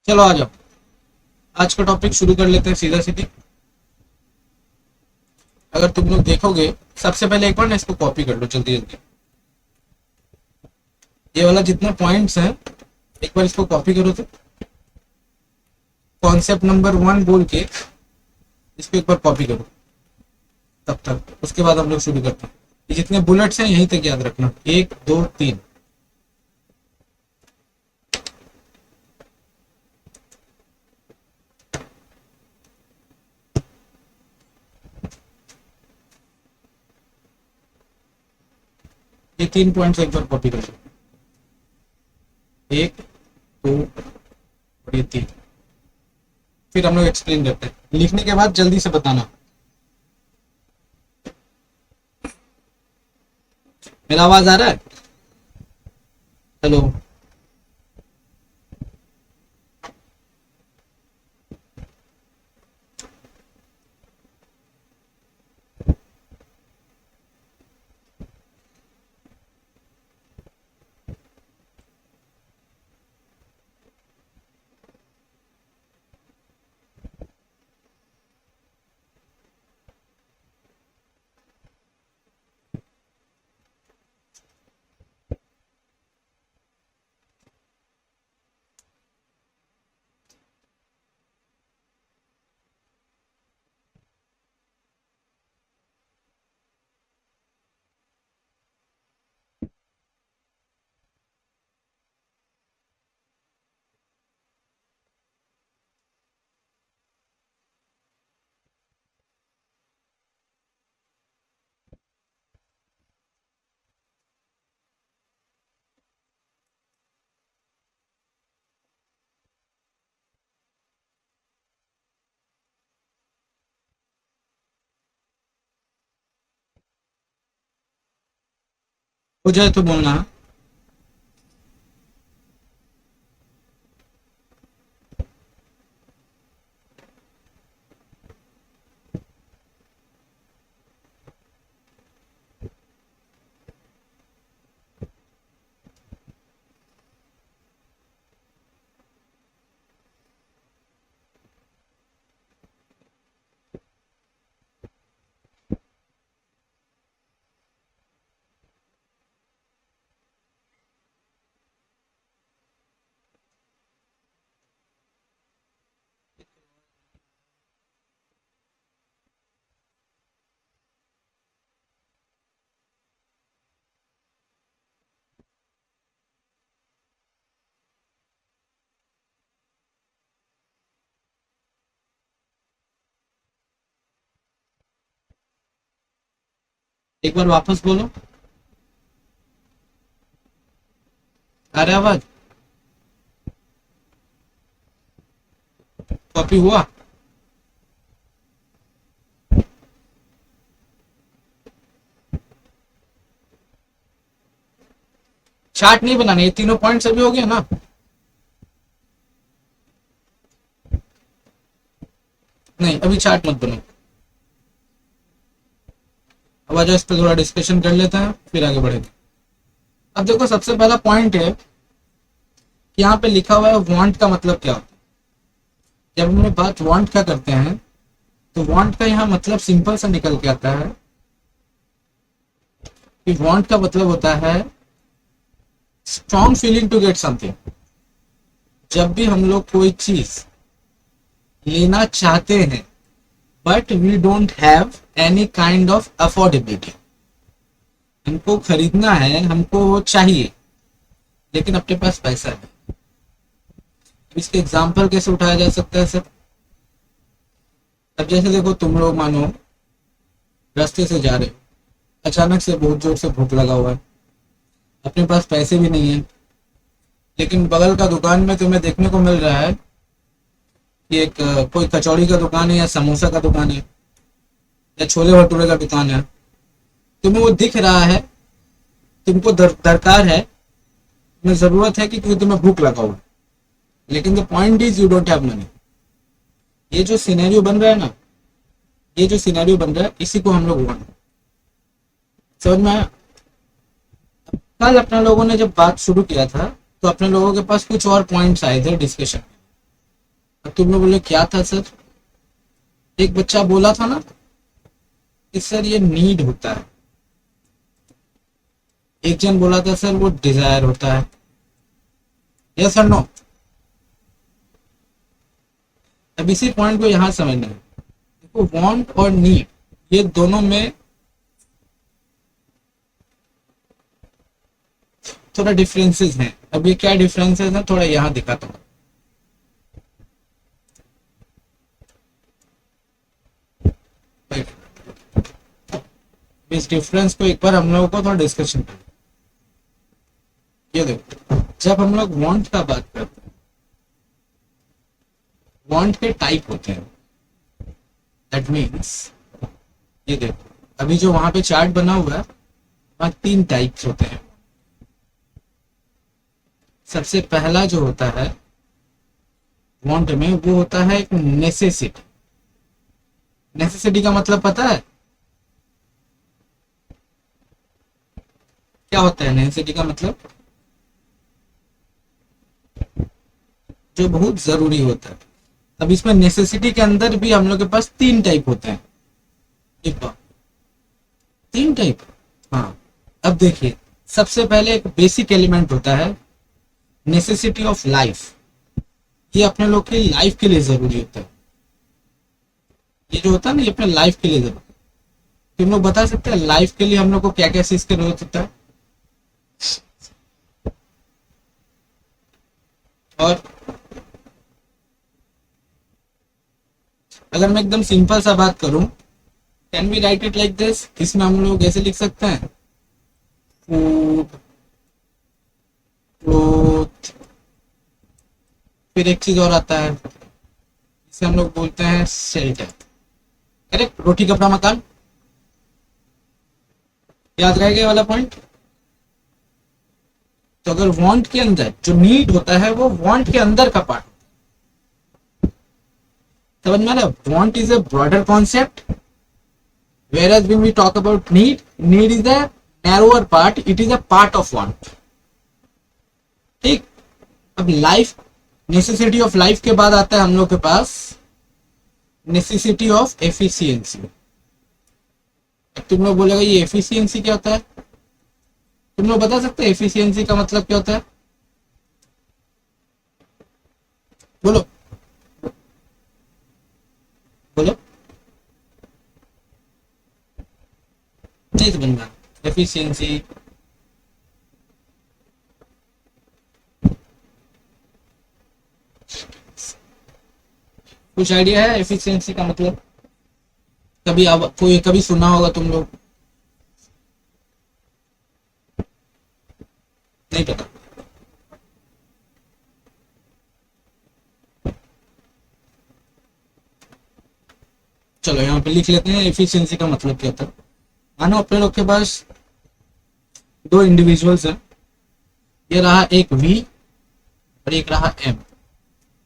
चलो आ जाओ, आज का टॉपिक शुरू कर लेते हैं सीधा सीधी। अगर तुम लोग देखोगे, सबसे पहले एक बार ना इसको कॉपी कर लो जल्दी जल्दी। ये वाला जितने पॉइंट्स हैं एक बार इसको कॉपी करो, तो कॉन्सेप्ट नंबर 1 बोल के इसको एक बार कॉपी करो। तब तक उसके बाद हम लोग शुरू करते हैं। ये जितने बुलेट्स हैं यहीं तक याद रखना, 1 2 3। ये 3 पॉइंट्स एक बार कॉपी कर लो, 1 2 और ये 3। फिर हम लोग एक्सप्लेन करते हैं, लिखने के बाद जल्दी से बताना। मेरा आवाज आ रहा है? हेलो? हो जाए तो बोलना। एक बार वापस बोलो, आ रहा है आवाज? कॉपी हुआ? चार्ट नहीं बनाने, ये तीनों पॉइंट्स अभी हो गए ना? नहीं, अभी चार्ट मत बनाओ। अब आ जाओ, इस पर थोड़ा डिस्कशन कर लेते हैं, फिर आगे बढ़ेंगे। अब देखो, सबसे पहला पॉइंट है कि यहाँ पे लिखा हुआ है वांट का मतलब क्या होता है। जब हम लोग बात वांट का करते हैं तो वांट का यहाँ मतलब सिंपल सा निकल के आता है कि वांट का मतलब होता है strong feeling to get something. जब भी हम लोग कोई चीज लेना चाहते हैं but we don't have any kind of affordability, हमको खरीदना है, हमको वो चाहिए लेकिन अपने पास पैसा नहीं। इसके एग्जाम्पल कैसे उठाया जा सकता है सर? अब जैसे देखो, तुम लोग मानो रास्ते से जा रहे हो, अचानक से बहुत जोर से भूख लगा हुआ है, अपने पास पैसे भी नहीं है, लेकिन बगल का दुकान में तुम्हें देखने को मिल रहा है कि एक कोई कचौड़ी का दुकान है या समोसा का दुकान है या छोले भटूरे का दुकान है। तुम्हें वो दिख रहा है, तुमको दरकार है, तुम्हें जरूरत है कि क्योंकि तुम्हें भूख लगा हुआ है, लेकिन the point is you don't have money. ये जो सिनेरियो बन रहा है ना, ये जो सिनेरियो बन रहा है, इसी को हम लोग वांट, समझ में आया? कल अपने लोगों ने जब बात शुरू किया था तो अपने लोगों के पास कुछ और पॉइंट्स आए थे डिस्कशन, अब तुम लोग बोले क्या था सर? एक बच्चा बोला था ना कि सर ये नीड होता है, एक जन बोला था सर वो डिजायर होता है। यस और नो? अब इसी पॉइंट को यहां समझना है। देखो वांट और नीड ये दोनों में थोड़ा डिफरेंसेस हैं। अब ये क्या डिफरेंसेस हैं थोड़ा यहां दिखाता हूं। इस डिफरेंस को एक बार हम लोगों को थोड़ा डिस्कशन करें। ये देखो जब हम लोग वांट का बात करते हैं, वांट के टाइप होते हैं। दैट मीन्स ये देखो अभी जो वहां पे चार्ट बना हुआ है वहां 3 टाइप्स होते हैं। सबसे पहला जो होता है वांट में वो होता है एक नेसेसिटी। नेसेसिटी का मतलब पता है क्या होता है? नेसेसिटी का मतलब जो बहुत जरूरी होता है। अब इसमें नेसेसिटी के अंदर भी हम लोग के पास 3 टाइप होते हैं। एक बार 3 टाइप। हाँ अब देखिए सबसे पहले एक बेसिक एलिमेंट होता है नेसेसिटी ऑफ लाइफ। ये अपने लोग की लाइफ के लिए जरूरी होता है। ये जो होता है ना ये अपने लाइफ के लिए जरूरी। तुम लोग बता सकते हैं लाइफ के लिए हम लोग को क्या क्या चीज की जरूरत होता है? और अगर मैं एकदम सिंपल सा बात करूं, can we write it like this? इसमें हम लोग ऐसे लिख सकते हैं फूड, क्लोथ, फिर एक चीज और आता है इसे हम लोग बोलते हैं शेल्टर। करेक्ट? रोटी कपड़ा मकान। याद रहेगा ये वाला पॉइंट? तो अगर वांट के अंदर जो नीड होता है वो वांट के अंदर का पार्ट, समझ में आ रहा? Want is a broader concept, whereas when we talk about need is a narrower part, it is a part of want। ठीक। अब लाइफ, नेसेसिटी ऑफ लाइफ के बाद आता है हम लोग के पास नेसेसिटी ऑफ एफिशिएंसी। तुम लोग बोलेगा ये एफिशिएंसी क्या होता है? तुम लोग बता सकते हैं एफिशिएंसी का मतलब क्या होता है? बोलो बोलो। नहीं समझ में एफिशिएंसी। कुछ आइडिया है एफिशिएंसी का मतलब? कभी अब कोई कभी सुना होगा तुम लोग? नहीं पता? चलो यहाँ पे लिख लेते हैं एफिशिएंसी का मतलब क्या था। मानो अपने लोग के पास 2 इंडिविजुअल्स हैं, ये रहा एक वी और एक रहा एम।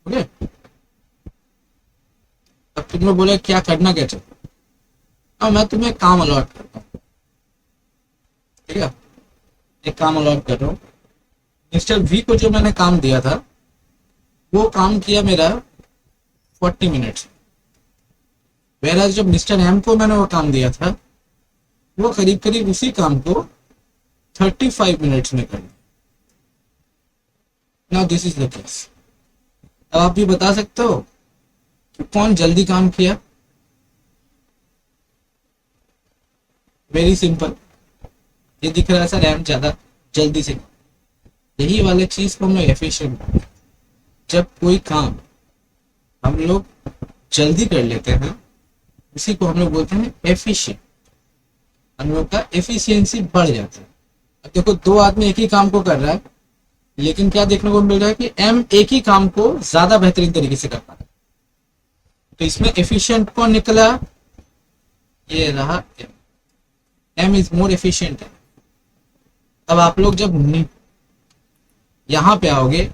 ओके, अब तुम लोग बोले क्या करना क्या चाहिए? अब मैं तुम्हें काम अलॉट करता हूँ, ठीक है? एक काम अलॉट कर रहा हूँ। मिस्टर वी को जो मैंने काम दिया था वो काम किया मेरा 40 मिनट्स, वेराज जब मिस्टर एम को मैंने वो काम दिया था वो करीब करीब उसी काम को 35 मिनट्स में कर दिया। Now this is the case. अब आप भी बता सकते हो कि कौन जल्दी काम किया? वेरी सिंपल, ये दिख रहा है सर एम ज्यादा जल्दी से। यही वाले चीज को हम लोग एफिशिएंट, जब कोई काम हम लोग जल्दी कर लेते हैं उसी को हम लोग बोलते हैं एफिशिएंट। हम लोग का एफिशिएंसी बढ़ जाता है। अब देखो 2 आदमी एक ही काम को कर रहा है लेकिन क्या देखने को मिल रहा है कि एम एक ही काम को ज्यादा बेहतरीन तरीके से कर पा रहा है। तो इसमें एफिशिएंट कौन निकला? ये रहा M. M is more efficient है। अब आप लोग जब यहां पे आओगे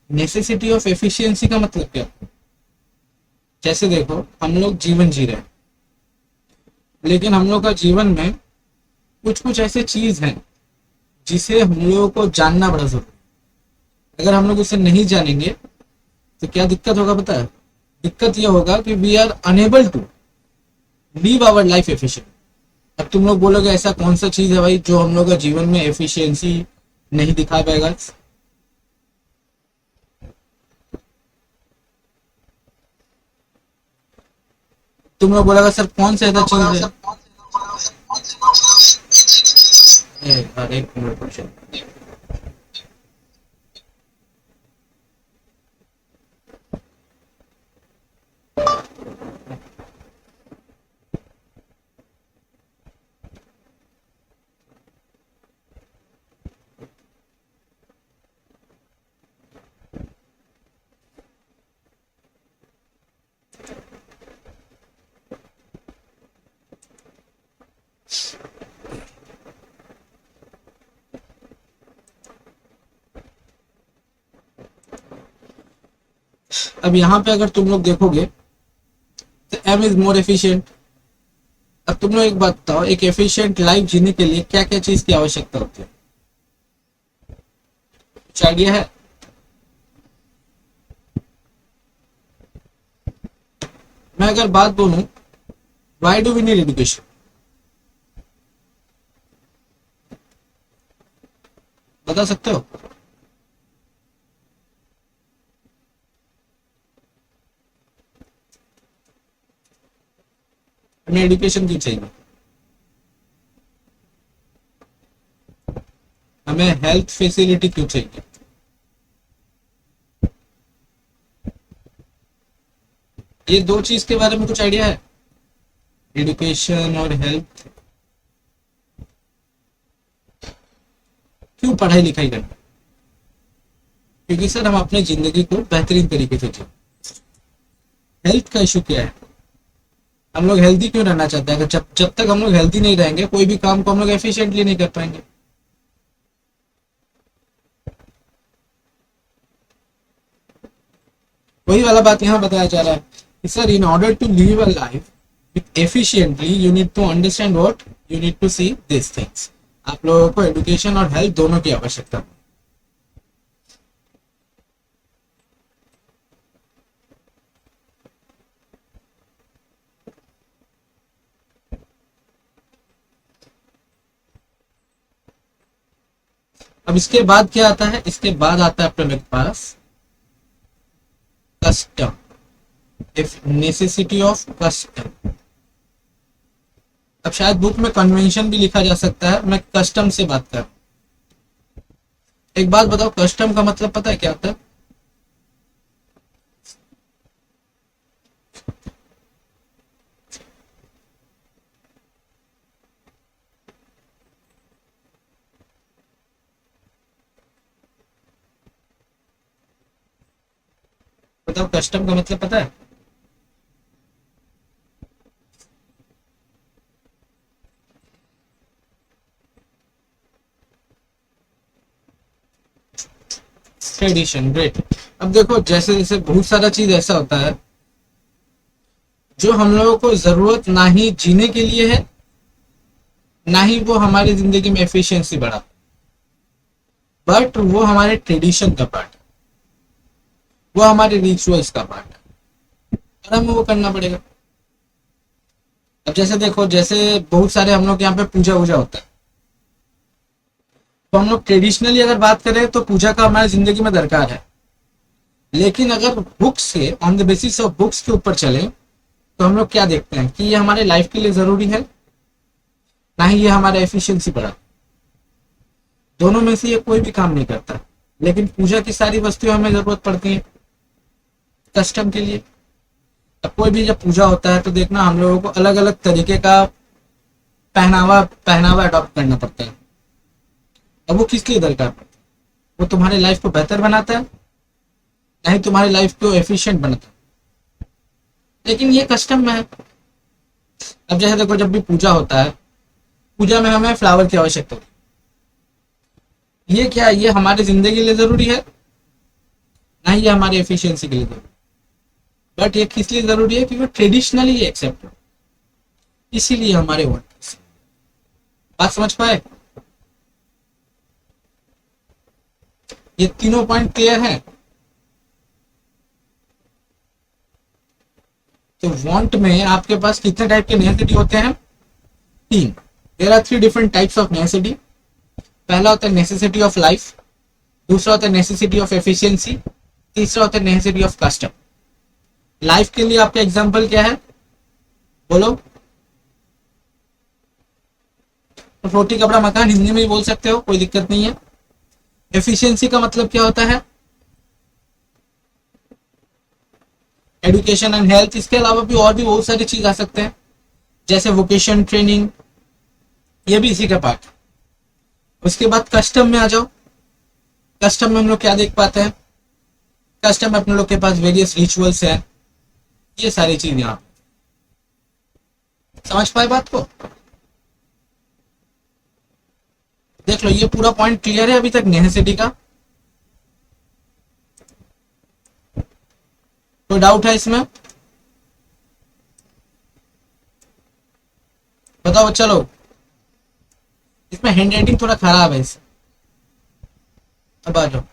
नेसेसिटी ऑफ एफिशिएंसी का मतलब क्या? जैसे देखो हम लोग जीवन जी रहे हैं लेकिन हम लोग का जीवन में कुछ कुछ ऐसे चीज हैं जिसे हम लोगों को जानना बड़ा जरूरी है। अगर हम लोग उसे नहीं जानेंगे तो क्या दिक्कत होगा पता है? दिक्कत ये होगा कि we are unable to leave our life efficient. अब तुम लोग बोलोगे ऐसा कौन सा चीज है भाई जो हम लोग का जीवन में एफिशिएंसी नहीं दिखा पाएगा? तुम लोग बोलेगा सर कौन सा ऐसा चीज है? अरे एक मिनट क्वेश्चन। अब यहाँ पे अगर तुम लोग देखोगे तो एम इज मोर एफिशिएंट। अब तुम लोग एक बात बताओ, एक एफिशिएंट लाइफ जीने के लिए क्या क्या चीज की आवश्यकता होती है? कुछ आइडिया है? मैं अगर बात बोलूं, why do we need education? बता सकते हो? हमें एजुकेशन क्यों चाहिए? हमें हेल्थ फैसिलिटी क्यों चाहिए? ये दो चीज के बारे में कुछ आइडिया है? एजुकेशन और हेल्थ। क्यों पढ़ाई लिखाई करना? क्योंकि सर हम अपने जिंदगी को बेहतरीन तरीके से जिए। हेल्थ का इशू क्या है? हम लोग हेल्दी क्यों रहना चाहते हैं? अगर जब जब तक हम लोग हेल्दी नहीं रहेंगे कोई भी काम को हम लोग एफिशिएंटली नहीं कर पाएंगे। वही वाला बात यहाँ बताया जा रहा है कि sir in order to live a life with efficiently you need to understand what you need to see this things. आप लोगों को एजुकेशन और हेल्थ दोनों की आवश्यकता है। अब इसके बाद क्या आता है? इसके बाद आता है अपने पास custom. If necessity of custom. अब शायद बुक में कन्वेंशन भी लिखा जा सकता है, मैं कस्टम से बात कर। एक बात बताओ, कस्टम का मतलब पता है क्या होता है? बताओ कस्टम का मतलब पता है? ट्रेडिशन। ग्रेट। अब देखो जैसे जैसे बहुत सारा चीज ऐसा होता है जो हम लोगों को जरूरत ना ही जीने के लिए है, ना ही वो हमारी जिंदगी में एफिशिएंसी बढ़ा, बट वो हमारे ट्रेडिशन का पार्ट है, वो हमारे रिचुअल्स का पार्ट है और हमें वो करना पड़ेगा। अब जैसे देखो, जैसे बहुत सारे हम लोग यहाँ पे पूजा वूजा होता है, तो हम लोग ट्रेडिशनली अगर बात करें तो पूजा का हमारी जिंदगी में दरकार है। लेकिन अगर बुक्स के on the basis of books के ऊपर चले तो हम लोग क्या देखते हैं कि ये हमारे लाइफ के लिए जरूरी है, ना ही ये हमारा एफिशिएंसी बढ़ा। दोनों में से ये कोई भी काम नहीं करता। लेकिन पूजा की सारी वस्तुएं हमें जरूरत पड़ती है कस्टम के लिए। अब कोई भी जब पूजा होता है तो देखना हम लोगों को अलग अलग तरीके का पहनावा पहनावा अडॉप्ट करना पड़ता है। अब वो किस लिए दरकार पड़ता है? वो तुम्हारी लाइफ को बेहतर बनाता है, ना ही तुम्हारी लाइफ को एफिशिएंट बनाता है। लेकिन ये कस्टम में है। अब जैसे देखो, जब भी पूजा होता है, पूजा में हमें फ्लावर की आवश्यकता होती है। ये क्या है? ये हमारी जिंदगी के लिए जरूरी है, ना ही ये हमारी एफिशिएंसी के लिए जरूरी है। बट ये किस लिए जरूरी है? क्योंकि ट्रेडिशनली ये एक्सेप्ट हो, इसीलिए हमारे वर्ड। बात समझ पाए? ये तीनों पॉइंट क्लियर है? वांट में आपके पास कितने टाइप के नेसेसिटी होते हैं? 3। There are 3 different types of necessity. पहला होता है नेसेसिटी ऑफ लाइफ, दूसरा होता है नेसेसिटी ऑफ एफिशिएंसी, तीसरा होता है नेसेसिटी ऑफ कस्टम। लाइफ के लिए आपका एग्जांपल क्या है? बोलो। रोटी कपड़ा मकान हिंदी में भी बोल सकते हो, कोई दिक्कत नहीं है। एफिशिएंसी का मतलब क्या होता है? Education and health. इसके अलावा भी और भी बहुत सारी चीज आ सकते हैं, जैसे वोकेशन ट्रेनिंग, ये भी इसी का पार्ट। उसके बाद कस्टम में आ जाओ। कस्टम में हम लोग क्या देख पाते हैं? कस्टम में अपने लोग के पास वेरियस रिचुअल्स हैं, ये सारी चीज यहाँ समझ पाए बात को? देख लो, ये पूरा पॉइंट क्लियर है अभी तक नेसेसिटी का? कोई डाउट है इसमें? बताओ बच्चा लोग। इसमें हैंड राइटिंग थोड़ा खराब है इस। अब आ जाओ।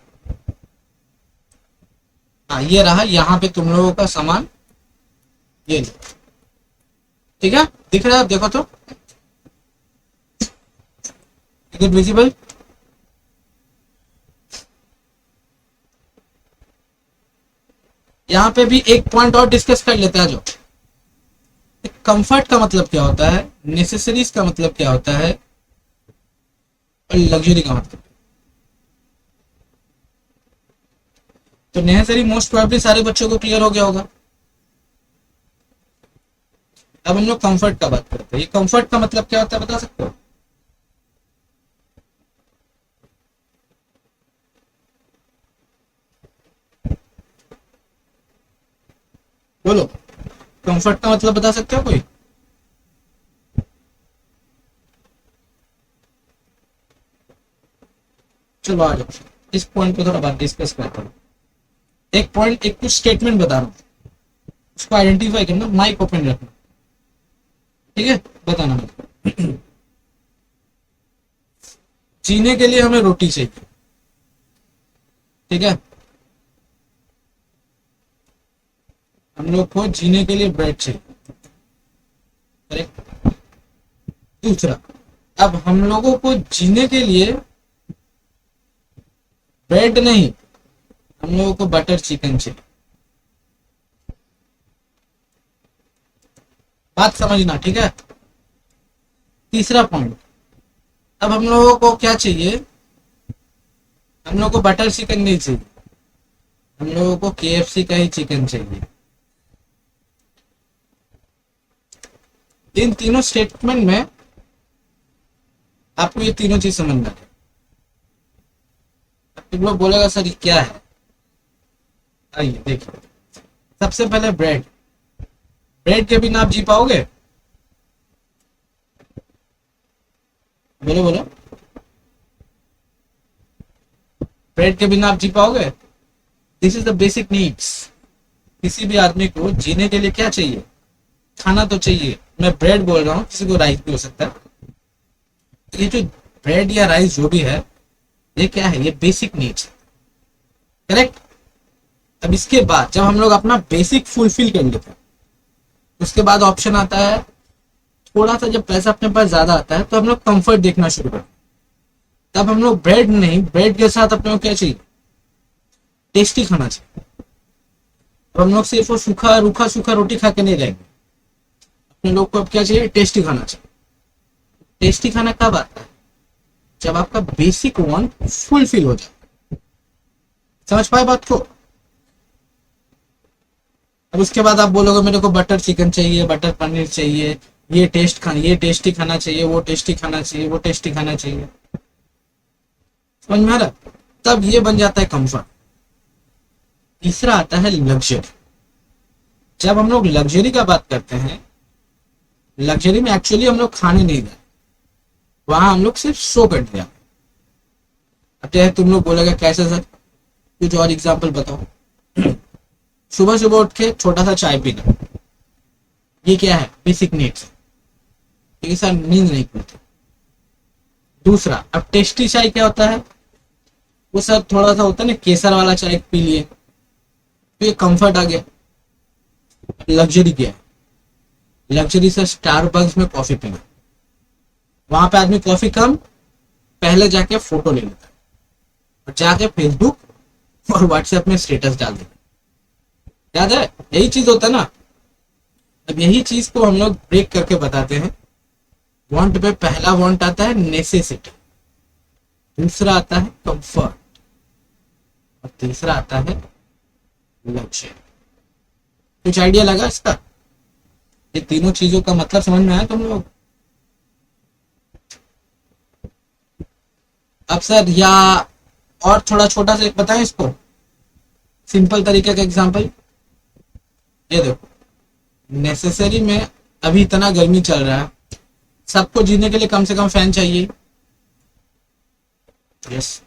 हाँ, ये रहा, यहाँ पे तुम लोगों का सामान, ये लो। ठीक है, दिख रहा है? आप देखो तो, इज इट विजिबल? यहाँ पे भी एक पॉइंट और डिस्कस कर लेते हैं। जो कंफर्ट का मतलब क्या होता है, नेसेसरीज का मतलब क्या होता है, और लग्जरी का मतलब। तो नेसेसरी मोस्ट प्रोबेबली सारे बच्चों को क्लियर हो गया होगा। अब हम लोग कंफर्ट का बात करते हैं। ये कंफर्ट का मतलब क्या होता है, बता सकते हो? बोलो, कंफर्ट का मतलब बता सकते हो कोई? चलो आ जाओ, इस पॉइंट पे थोड़ा बात डिस्कस करते हैं। एक पॉइंट, एक कुछ स्टेटमेंट बता रहा हूं, उसको आइडेंटिफाई करना, माइक ओपन रखना, ठीक है? बताना मुझे। जीने के लिए हमें रोटी चाहिए, ठीक है? हम लोग को जीने के लिए ब्रेड चाहिए, करेक्ट? दूसरा, अब हम लोगों को जीने के लिए ब्रेड नहीं, हम लोगों को बटर चिकन चाहिए। बात समझना, ठीक है? तीसरा पॉइंट, अब हम लोगों को क्या चाहिए? हम लोगों को बटर चिकन नहीं चाहिए, हम लोगों को KFC का ही चिकन चाहिए। इन तीनों स्टेटमेंट में आपको ये तीनों चीज समझना है। तुम लोग बोलेगा सर ये क्या है? आइए देखिए, सबसे पहले ब्रेड। ब्रेड के बिना आप जी पाओगे? बोलो बोलो, ब्रेड के बिना आप जी पाओगे? This is the basic needs. किसी भी आदमी को जीने के लिए क्या चाहिए? खाना तो चाहिए। मैं ब्रेड बोल रहा हूँ, किसी को राइस भी हो सकता है। ये जो ब्रेड या राइस जो भी है, ये क्या है? ये बेसिक नीड्स, करेक्ट? अब इसके बाद जब हम लोग अपना बेसिक फुलफिल कर लेते हैं, उसके बाद ऑप्शन आता है, थोड़ा सा जब पैसा अपने पास ज्यादा आता है तो हम लोग कंफर्ट देखना शुरू करते हैं। तब हम लोग ब्रेड नहीं, ब्रेड के साथ अपने को क्या चाहिए? टेस्टी खाना चाहिए। अब हम लोग सिर्फ वो सूखा रूखा सूखा रोटी खा के नहीं रहेंगे, अपने लोग को अब क्या चाहिए? टेस्टी खाना चाहिए। टेस्टी खाना कब आता है? जब आपका बेसिक वांट फुलफिल हो जाए। समझ पाए बात को? अब उसके बाद आप बोलोगे मेरे को बटर चिकन चाहिए, बटर पनीर चाहिए, ये टेस्टी खाना चाहिए, वो टेस्टी खाना चाहिए, वो टेस्टी खाना चाहिए। समझ में आ रहा? तब ये बन जाता है कंफर्ट। तीसरा आता है लग्जरी। जब हम लोग लग्जरी का बात करते हैं, लग्जरी में एक्चुअली हम लोग खाने नहीं गए, वहां हम लोग सिर्फ शो कर दिया। अब चाहे तुम लोग बोलेगा कैसे सर, कुछ और एग्जाम्पल बताओ। सुबह सुबह उठ के छोटा सा चाय पीना, ये क्या है? Basic needs. ये सर नींद नहीं खुलती। दूसरा, अब टेस्टी चाय क्या होता है? वो सर थोड़ा सा होता है ना, केसर वाला चाय पी लिए तो ये कंफर्ट आ गया। लग्जरी क्या है? लग्जरी से स्टारबक्स में कॉफी पीना। वहां पे आदमी कॉफी कम, पहले जाके फोटो ले लेता है और जाके फेसबुक और व्हाट्सएप में स्टेटस डाल देता है। याद है, यही चीज होता है ना। अब यही चीज को हम लोग ब्रेक करके बताते हैं। वांट पे पहला वांट आता है नेसेसिटी, दूसरा आता है कंफर्ट और तीसरा आता है लक्ष्य। कुछ आइडिया लगा इसका? ये तीनों चीजों का मतलब समझ में आया तुम लोग? अब सर या और थोड़ा छोटा सा बताएं इसको, सिंपल तरीके का एग्जांपल। ये देखो, नेसेसरी में अभी इतना गर्मी चल रहा है, सबको जीने के लिए कम से कम फैन चाहिए। यस।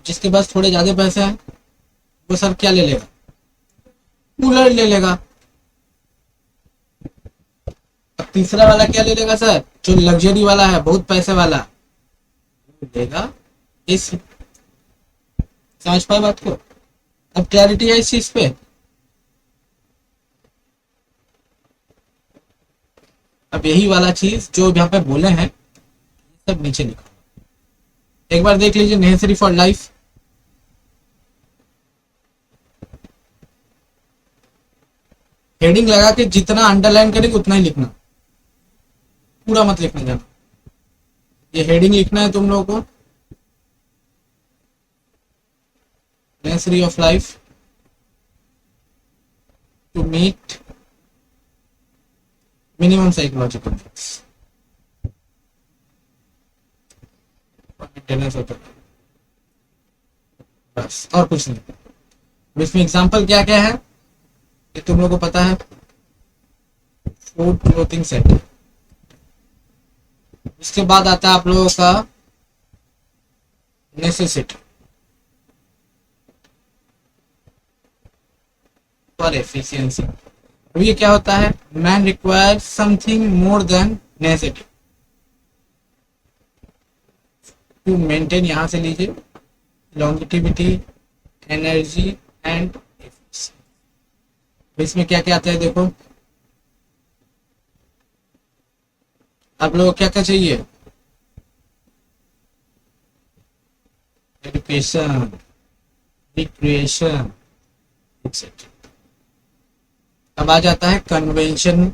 जिसके पास थोड़े ज्यादा पैसे हैं वो सर क्या ले लेगा? कूलर ले लेगा। अब तीसरा वाला क्या ले लेगा सर? जो लग्जरी वाला है, बहुत पैसे वाला, लेगा एसी। समझ पाए बात को? अब क्लैरिटी है इस चीज पे? अब यही वाला चीज जो यहाँ पे बोले हैं सब नीचे लिखा, एक बार देख लीजिए। नेसेसरी फॉर लाइफ, हेडिंग लगा के जितना अंडरलाइन करेंगे उतना ही लिखना, पूरा मत लिखने जाना। ये हेडिंग लिखना है तुम लोगों को, necessary of life to meet minimum psychological needs. Maintenance होता है बस, और कुछ नहीं। इसमें एग्जांपल क्या क्या है ये तुम लोगों को पता है। Food, clothing, set. उसके बाद आता है आप लोगों का नेसेसिटी फॉर एफिशिएंसी। अब ये क्या होता है? Man require something more than necessity to maintain, यहां से लीजिए, लॉन्गिटिविटी, एनर्जी एंड एफिशिएंसी। इसमें क्या क्या आता है देखो। आप लोगों को क्या क्या चाहिए? Education, recreation, etcetera. अब आ जाता है convention.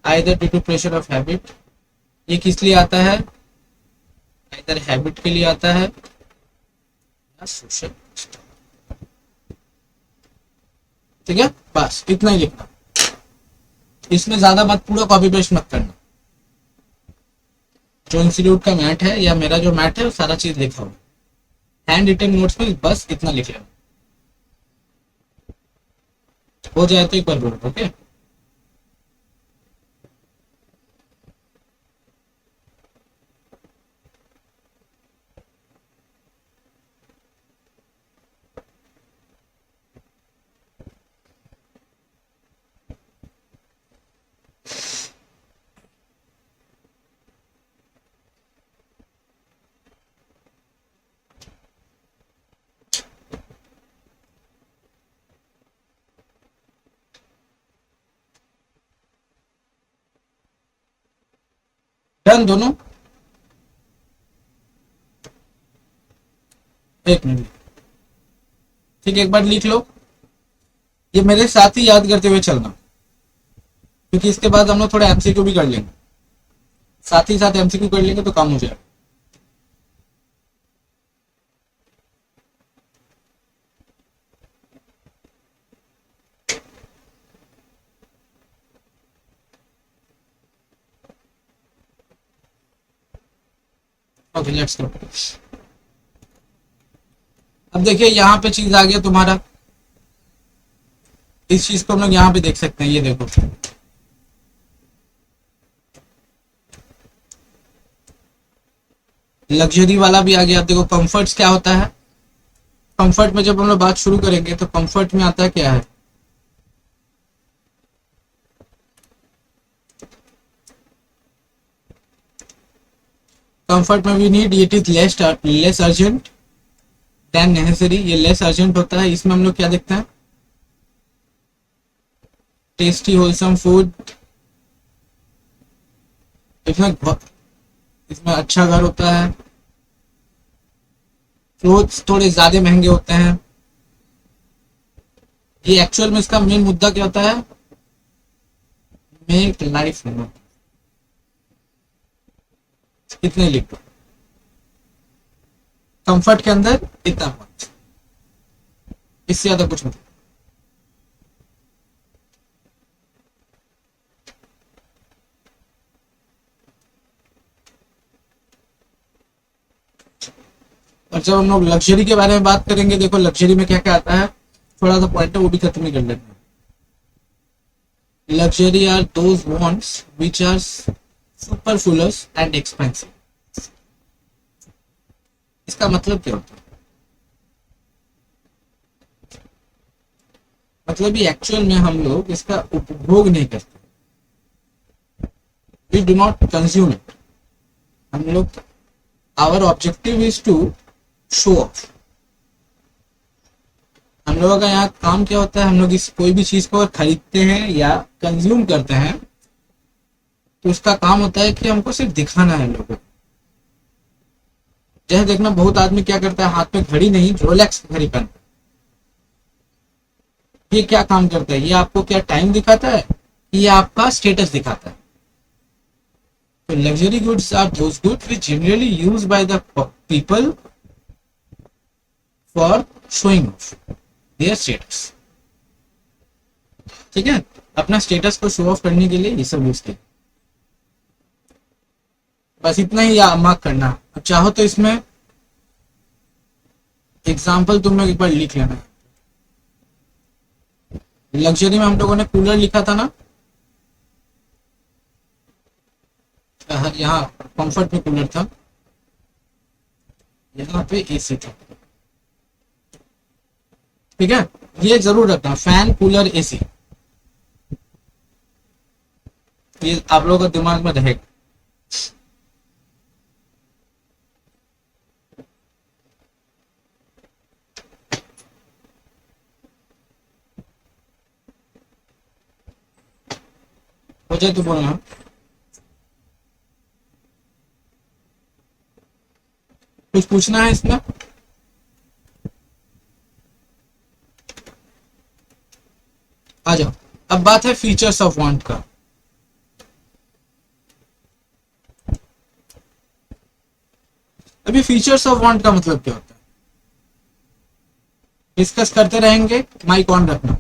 Either due to pressure of habit, ये किस लिए आता है? आइदर हैबिट के लिए आता है या सोशल। ठीक है, बस इतना ही लिखना। इसमें ज्यादा मत, पूरा कॉपी पेस्ट मत करना। जो इंस्टीट्यूट का मैट है या मेरा जो मैट है वो सारा चीज लिखा हुआ, हैंड रिटन नोट्स में बस इतना लिख लेना। हो जाए तो एक बार बोलो, ओके? डन दोनों? एक मिनट, ठीक, एक बार लिख लो। ये मेरे साथ ही याद करते हुए चलना, क्योंकि इसके बाद हम लोग थोड़ा एमसीक्यू भी कर लेंगे। साथ ही साथ एमसीक्यू कर लेंगे तो काम हो जाएगा। Okay, let's go. अब देखिए यहाँ पे चीज आ गया तुम्हारा। इस चीज को हम लोग यहाँ पे देख सकते हैं। ये देखो, लग्जरी वाला भी आ गया। अब देखो कंफर्ट्स क्या होता है। कंफर्ट में जब हम लोग बात शुरू करेंगे तो कंफर्ट में आता है क्या है? कंफर्ट में we need, it is less urgent, than necessary, ये लेस अर्जेंट होता है। इसमें हम लोग क्या देखते हैं, टेस्टी होलसम फूड, इसमें इसमें अच्छा घर होता है, क्लोथ्स थोड़े ज्यादा महंगे होते हैं। ये एक्चुअल में इसका मेन मुद्दा क्या होता है, मेक लाइफ इतने लिख दो, कंफर्ट के अंदर इतना मत, इससे ज्यादा कुछ नहीं। और जब हम लोग लग्जरी के बारे में बात करेंगे, देखो लग्जरी में क्या क्या आता है, थोड़ा सा पॉइंट है वो भी खत्म ही कर लेते हैं। Luxury are those wants which are superfluous and expensive. इसका मतलब क्या होता है, मतलब ये एक्चुअल में हम लोग इसका उपभोग नहीं करते, we do not consume it. हम लोग, our objective is to show off. हम लोगों का यहाँ काम क्या होता है, हम लोग इस कोई भी चीज को खरीदते हैं या कंज्यूम करते हैं तो उसका काम होता है कि हमको सिर्फ दिखाना है लोगों को। जैसे देखना, बहुत आदमी क्या करता है, हाथ में घड़ी नहीं, रोलेक्स घड़ी पहनता है। ये क्या काम करता है, ये आपको क्या टाइम दिखाता है, ये आपका स्टेटस दिखाता है। तो luxury goods are those goods which generally use by the people for showing off their status. ठीक है, अपना स्टेटस को शो ऑफ करने के लिए ये सब यूज किया। बस इतना ही मार्क करना। अब चाहो तो इसमें एग्जाम्पल तुम लोग एक बार लिख लेना। लग्जरी में हम लोगों ने कूलर लिखा था ना, यहाँ कंफर्ट में कूलर था, यहाँ पे एसी था। ठीक है, ये जरूर रखना, फैन कूलर एसी, ये आप लोगों का दिमाग में रहेगा। हो जाए तो बोलना। कुछ पूछना है इसमें? आ जाओ। अब बात है फीचर्स ऑफ वांट का। अभी फीचर्स ऑफ वांट का मतलब क्या होता है, डिस्कस करते रहेंगे, माइक ऑन रखना।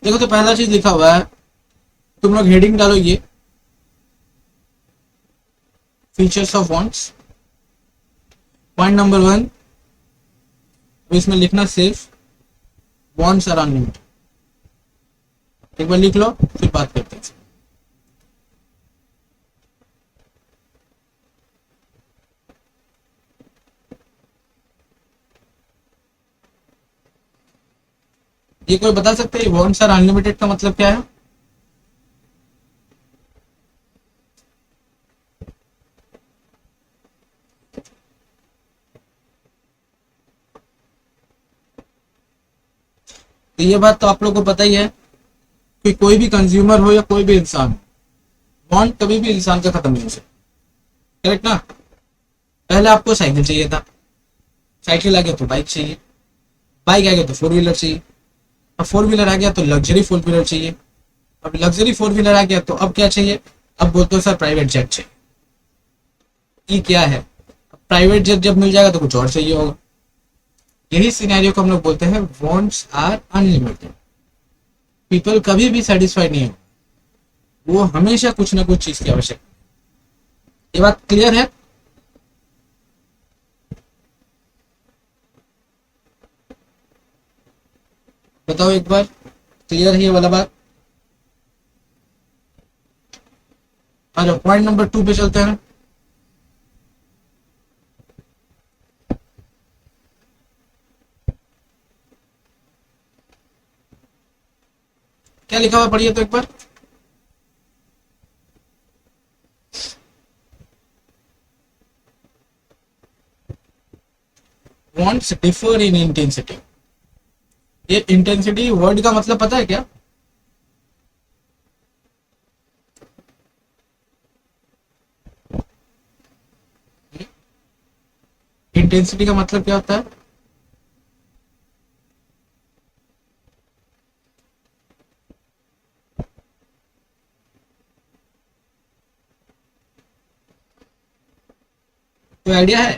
देखो तो पहला चीज लिखा हुआ है, तुम लोग हेडिंग डालो ये features of wants. Point number 1, इसमें लिखना सिर्फ वांट्स आर अनलिमिटेड। एक बार लिख लो, फिर बात करते हैं। ये कोई बता सकते हैं वांट्स आर अनलिमिटेड का मतलब क्या है? तो ये बात तो आप लोगों को पता ही है कि कोई भी कंज्यूमर हो या कोई भी इंसान, वांट कभी भी इंसान का खत्म नहीं हो सकता। करेक्ट ना? पहले आपको साइकिल चाहिए था, साइकिल आ गया तो बाइक चाहिए, बाइक आ गया तो फोर व्हीलर चाहिए, अब फोर व्हीलर आ गया तो लग्जरी फोर व्हीलर चाहिए, अब लग्जरी फोर व्हीलर आ गया तो अब क्या चाहिए, अब बोलते हो सर प्राइवेट जेट चाहिए। ये क्या है, प्राइवेट जेट जब मिल जाएगा तो कुछ और चाहिए होगा। यही सिनेरियो को हम लोग बोलते हैं वांट्स आर अनलिमिटेड। पीपल कभी भी सेटिस्फाइड नहीं हो, वो हमेशा कुछ ना कुछ चीज की आवश्यकता। ये बात क्लियर है? बताओ एक बार, क्लियर है ये वाला बात? अरे पॉइंट नंबर 2 पे चलते हैं। क्या लिखा हुआ पढ़िए तो एक बार। Wants differ in intensity. ये इंटेंसिटी वर्ड का मतलब पता है क्या? इंटेंसिटी का मतलब क्या होता है? कोई आइडिया है?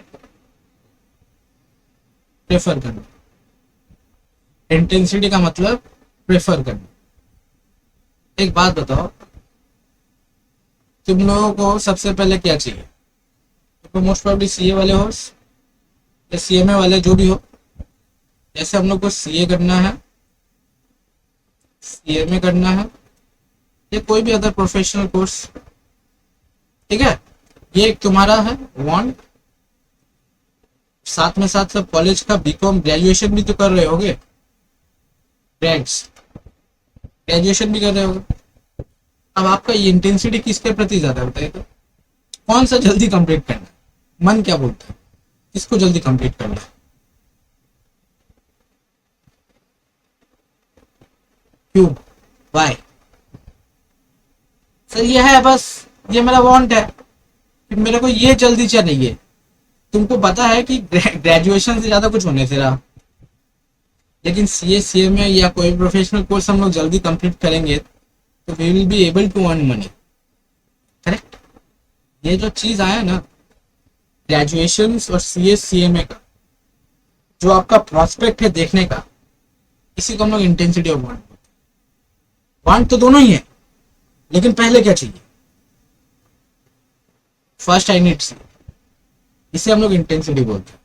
प्रेफर करना। इंटेंसिटी का मतलब प्रेफर करना। एक बात बताओ, तुम लोगों को सबसे पहले क्या चाहिए? तो मोस्ट प्रॉब्ली सीए वाले हो या सीएमए वाले, जो भी हो। जैसे हम लोग को सीए करना है, सीएमए करना है, या कोई भी अदर प्रोफेशनल कोर्स, ठीक है। ये एक तुम्हारा है वांट। साथ में साथ सब कॉलेज का बीकॉम ग्रेजुएशन भी तो कर रहे होगे, ग्रेड्स ग्रेजुएशन भी कर रहे होगे। अब आपका ये इंटेंसिटी किसके प्रति ज्यादा बताइए तो? कौन सा जल्दी कंप्लीट करना है? मन क्या बोलता है, किसको जल्दी कंप्लीट करना है? क्यों? वाई? सर ये है, बस ये मेरा वांट है कि मेरे को ये जल्दी चाहिए। तुमको पता है कि ग्रेजुएशन से ज्यादा कुछ होने से रहा, लेकिन सीए सीएमए या कोई प्रोफेशनल कोर्स हम लोग जल्दी कंप्लीट करेंगे तो we will be able to earn money, correct. ये जो चीज आया ना, ग्रेजुएशन और सीए सीएमए का जो आपका प्रोस्पेक्ट है देखने का, इसी को हम लोग इंटेंसिटी ऑफ वांट। वांट तो दोनों ही है, लेकिन पहले क्या चाहिए? फर्स्ट आई नीड सी, इसे हम लोग इंटेंसिटी बोलते हैं।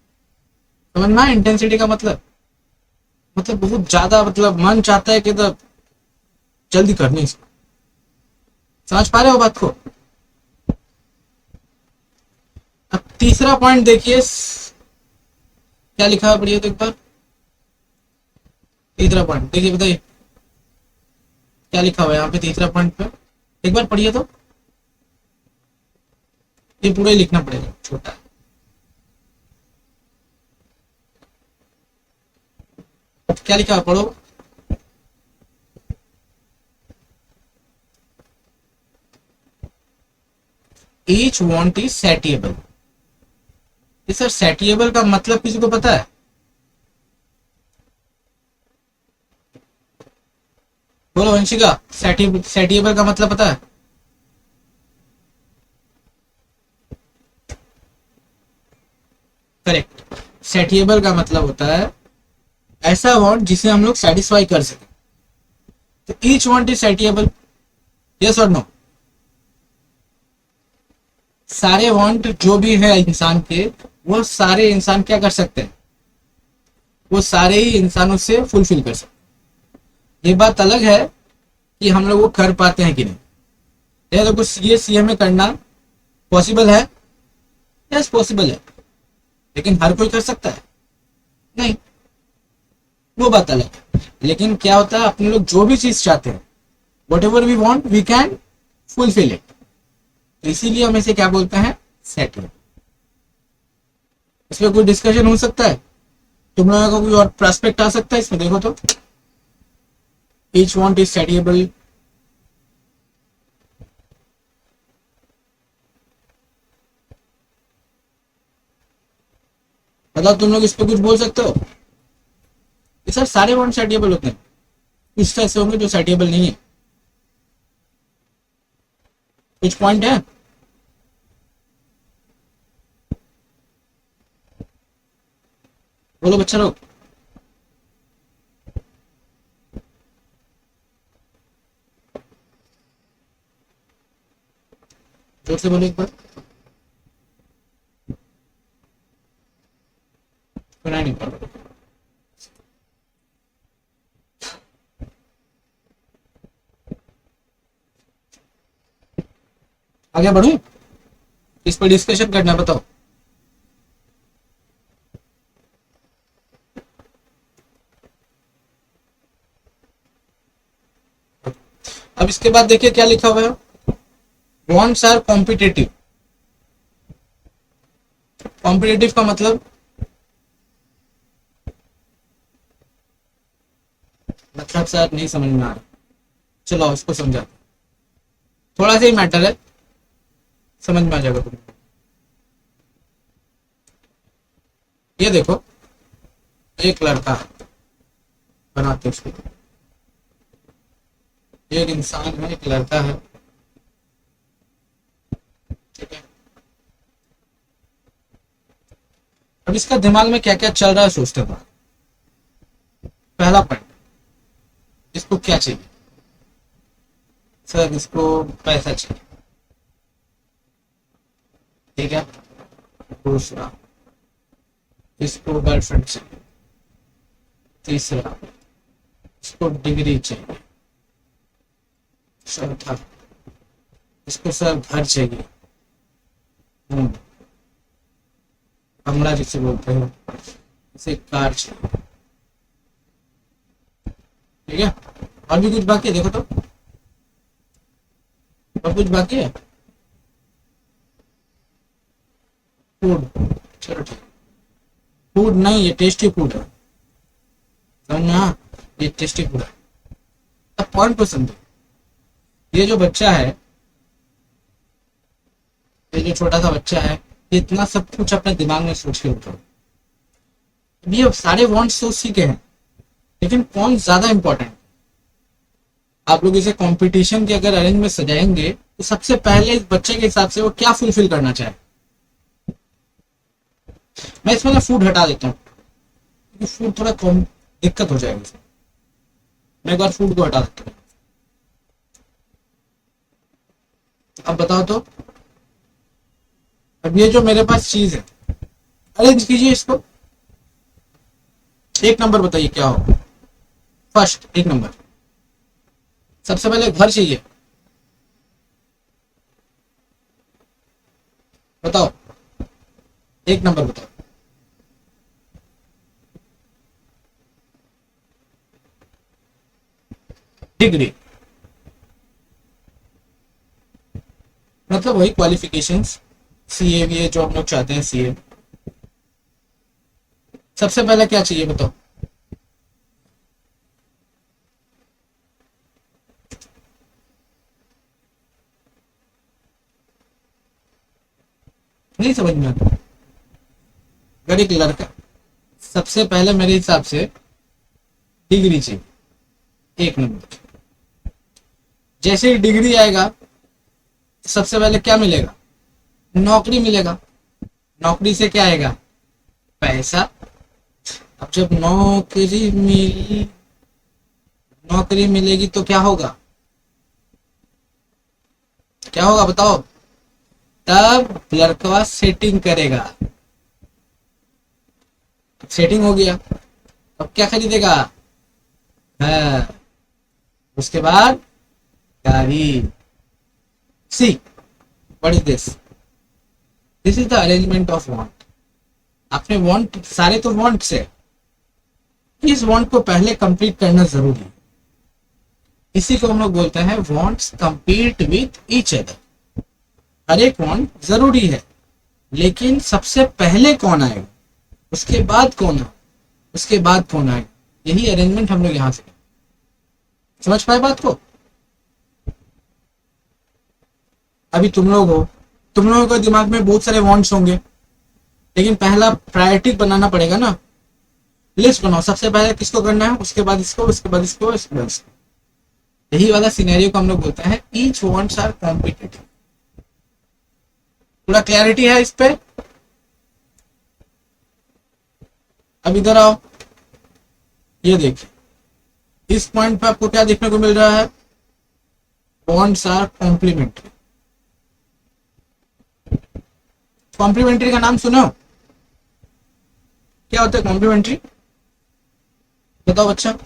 समझना है इंटेंसिटी का मतलब? मतलब बहुत ज्यादा, मतलब मन चाहता है कि तो जल्दी करनी इसको। समझ पा रहे हो बात को? अब तीसरा पॉइंट देखिए, क्या लिखा है, पढ़िए तो एक बार। तीसरा पॉइंट देखिए, बताइए क्या लिखा हुआ है यहाँ पे तीसरा पॉइंट पे, एक बार पढ़िए तो। ये पूरा ही लिखना पड़ेगा, छोटा है। क्या लिखा है, पढ़ो। Each want is satiable. ये सर सैटिएबल का मतलब किसी को पता है? बोलो वंशिका, सैटिएबल का मतलब पता है? करेक्ट। सैटिएबल का मतलब होता है ऐसा वांट जिसे हम लोग सेटिस्फाई कर सके। तो ईच वांट इज सैटिएबल, यस और नो? सारे वांट जो भी है इंसान के, वो सारे इंसान क्या कर सकते हैं? वो सारे ही इंसानों से फुलफिल कर सकते हैं। ये बात अलग है कि हम लोग वो कर पाते हैं कि नहीं। ये तो कुछ सीए सीएमए करना पॉसिबल है, यस पॉसिबल है, लेकिन हर कोई कर सकता है? नहीं, वो बात अलग है। लेकिन क्या होता है, अपने लोग जो भी चीज चाहते हैं, whatever we want we can fulfil it. तो इसीलिए हम इसे क्या बोलते हैं? सेटल। इसमें कोई डिस्कशन हो सकता है? तुम लोगों का कोई और प्रोस्पेक्ट आ सकता है इसमें? देखो तो, ईच वांट इज सेटिएबल। बताओ, तुम लोग इस पे कुछ बोल सकते हो? सर सारे वांट सेटिएबल होते हैं, कुछ ऐसे होंगे जो सेटिएबल नहीं है। कुछ पॉइंट है? बोलो बच्चा लोग। जोर से बोलो एक बार, सुनाई नहीं पा रहा। आगे बढ़ू, इस पर डिस्कशन करना है, बताओ। अब इसके बाद देखिए क्या लिखा हुआ है, वॉन्ट्स आर कॉम्पिटेटिव। कॉम्पिटेटिव का मतलब मतलब सर नहीं समझ में आ रहा, चलो इसको समझाते, थोड़ा सा ही मैटर है, समझ में आ जाएगा तुम्हें। ये देखो, एक लड़का है, बनाते उसको, एक इंसान है, एक लड़का है, ठीक है। अब इसका दिमाग में क्या क्या चल रहा है सोचते हैं। पहला पॉइंट, इसको क्या चाहिए? सर इसको पैसा चाहिए, ठीक है। दूसरा, इसको गर्लफ्रेंड चाहिए। तीसरा, इसको डिग्री चाहिए। चौथा, इसको सर घर चाहिए, बंगला जिसे बोलते हैं, इसे कार चाहिए, ठीक है। और भी कुछ बाकी है, देखो तो, और कुछ बाकी है? फूड, चलो ठीक, फूड नहीं, ये टेस्टी फूड है, समझना, ये टेस्टी फूड है। अब पॉइंट को समझो, ये जो बच्चा है, ये जो छोटा सा बच्चा है, ये इतना सब कुछ अपने दिमाग में सोच के उठो। ये सारे वांट्स तो उसी के हैं, लेकिन कौन ज्यादा इंपॉर्टेंट? आप लोग इसे कंपटीशन के अगर अरेंज में सजाएंगे तो सबसे पहले इस बच्चे के हिसाब से वो क्या फुलफिल करना चाहे। मैं इसमें ना फूड हटा देता हूँ, क्योंकि फूड थोड़ा कम दिक्कत हो जाएगी इसमें। मैं एक बार फूड को हटा देता हूँ। अब बताओ तो, अब ये जो मेरे पास चीज है, अरेंज कीजिए इसको। एक नंबर बताइए क्या हो? फर्स्ट, एक नंबर, सबसे पहले घर चाहिए, बताओ, एक नंबर बताओ। डिग्री, मतलब वही क्वालिफिकेशंस, सीए वीए जो हम लोग चाहते हैं, सीए। सबसे पहले क्या चाहिए बताओ? नहीं समझ में आता। अगर एक लड़का, सबसे पहले मेरे हिसाब से डिग्री चाहिए, एक नंबर। जैसे ही डिग्री आएगा, सबसे पहले क्या मिलेगा? नौकरी मिलेगा। नौकरी से क्या आएगा? पैसा। अब जब नौकरी मिलेगी तो क्या होगा? क्या होगा बताओ? तब लड़का सेटिंग करेगा। सेटिंग हो गया, अब क्या खरीदेगा? हाँ, उसके बाद गाड़ी। See, what is this? This is the arrangement of want. आपने वांट, सारे तो वांट्स है, इस वांट को पहले कंप्लीट करना जरूरी है। इसी को हम लोग बोलते हैं wants compete with each other. हर एक वांट जरूरी है, लेकिन सबसे पहले कौन आएगा, उसके बाद कौन आएगा, उसके बाद कौन आएगा, यही अरेंजमेंट हम लोग यहां से। समझ पाए बात को? अभी तुम लोग हो, तुम लोगों के दिमाग में बहुत सारे वांट्स होंगे, लेकिन पहला प्रायोरिटी बनाना पड़ेगा ना। लिस्ट बनाओ, सबसे पहले किसको करना है, उसके बाद इसको, उसके बाद इसको, इसके बाद इसको। यही वाला सिनेरियो को हम लोग बोलते हैं ईच वांट्स आर कॉम्पिटिटिव। पूरा क्लैरिटी है इस पे? अब इधर आओ, ये देखिए, इस पॉइंट पे आपको क्या देखने को मिल रहा है? Wants are complementary. कॉम्प्लीमेंट्री का नाम सुनो, क्या होता है कॉम्प्लीमेंट्री? बताओ बच्चा।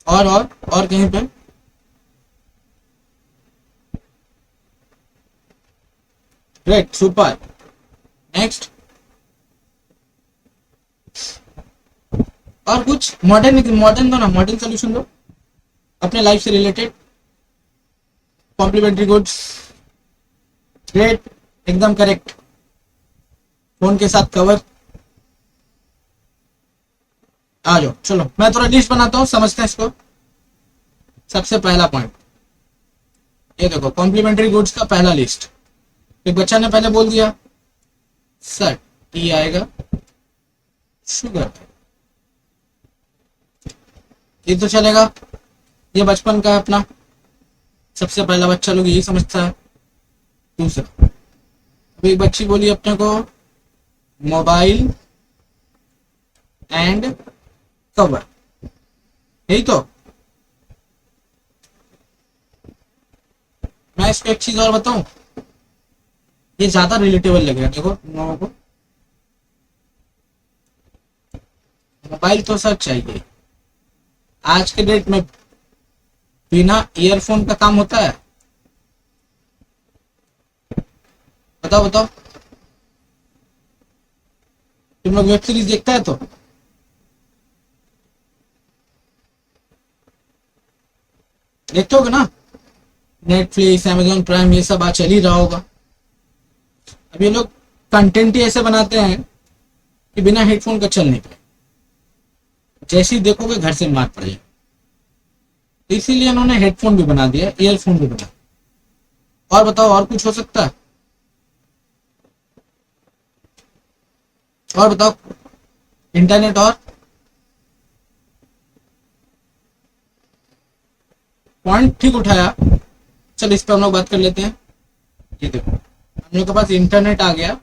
और कहीं पे? Great, super. नेक्स्ट, और कुछ मॉडर्न, मॉडर्न दो ना, मॉडर्न सोल्यूशन दो अपने लाइफ से रिलेटेड। कॉम्प्लीमेंट्री गुड्स, ग्रेट, एकदम करेक्ट। फोन के साथ कवर, आ जाओ चलो मैं थोड़ा लिस्ट बनाता हूँ, समझते हैं इसको। सबसे पहला पॉइंट ये देखो, कॉम्प्लीमेंट्री गुड्स का पहला लिस्ट। एक बच्चा ने पहले बोल दिया सर टी आएगा, शुगर, ये तो चलेगा, ये बचपन का है अपना, सबसे पहला बच्चा लोग यही समझता है। दूसरा, अभी एक बच्ची बोली अपने को मोबाइल एंड कवर, यही तो। मैं इसको एक चीज और बताऊं, ये ज्यादा रिलेटेबल लगेगा देखो तुम लोगों को। मोबाइल तो सर चाहिए, आज के डेट में बिना ईयरफोन का काम होता है? बताओ बताओ, तुम लोग वेब सीरीज देखता है तो देखते होगे ना, नेटफ्लिक्स, अमेजोन प्राइम, ये सब आज चल ही रहा होगा। अब ये लोग कंटेंट ही ऐसे बनाते हैं कि बिना हेडफोन का चल नहीं पाए, जैसे ही देखोगे घर से मार पड़ जाए, इसीलिए उन्होंने हेडफोन भी बना दिया, ईयरफोन भी बना। और बताओ और कुछ हो सकता है? और बताओ, इंटरनेट और पॉइंट ठीक उठाया। चल इस पर हम लोग बात कर लेते हैं। ये देखो हम लोग के पास इंटरनेट आ गया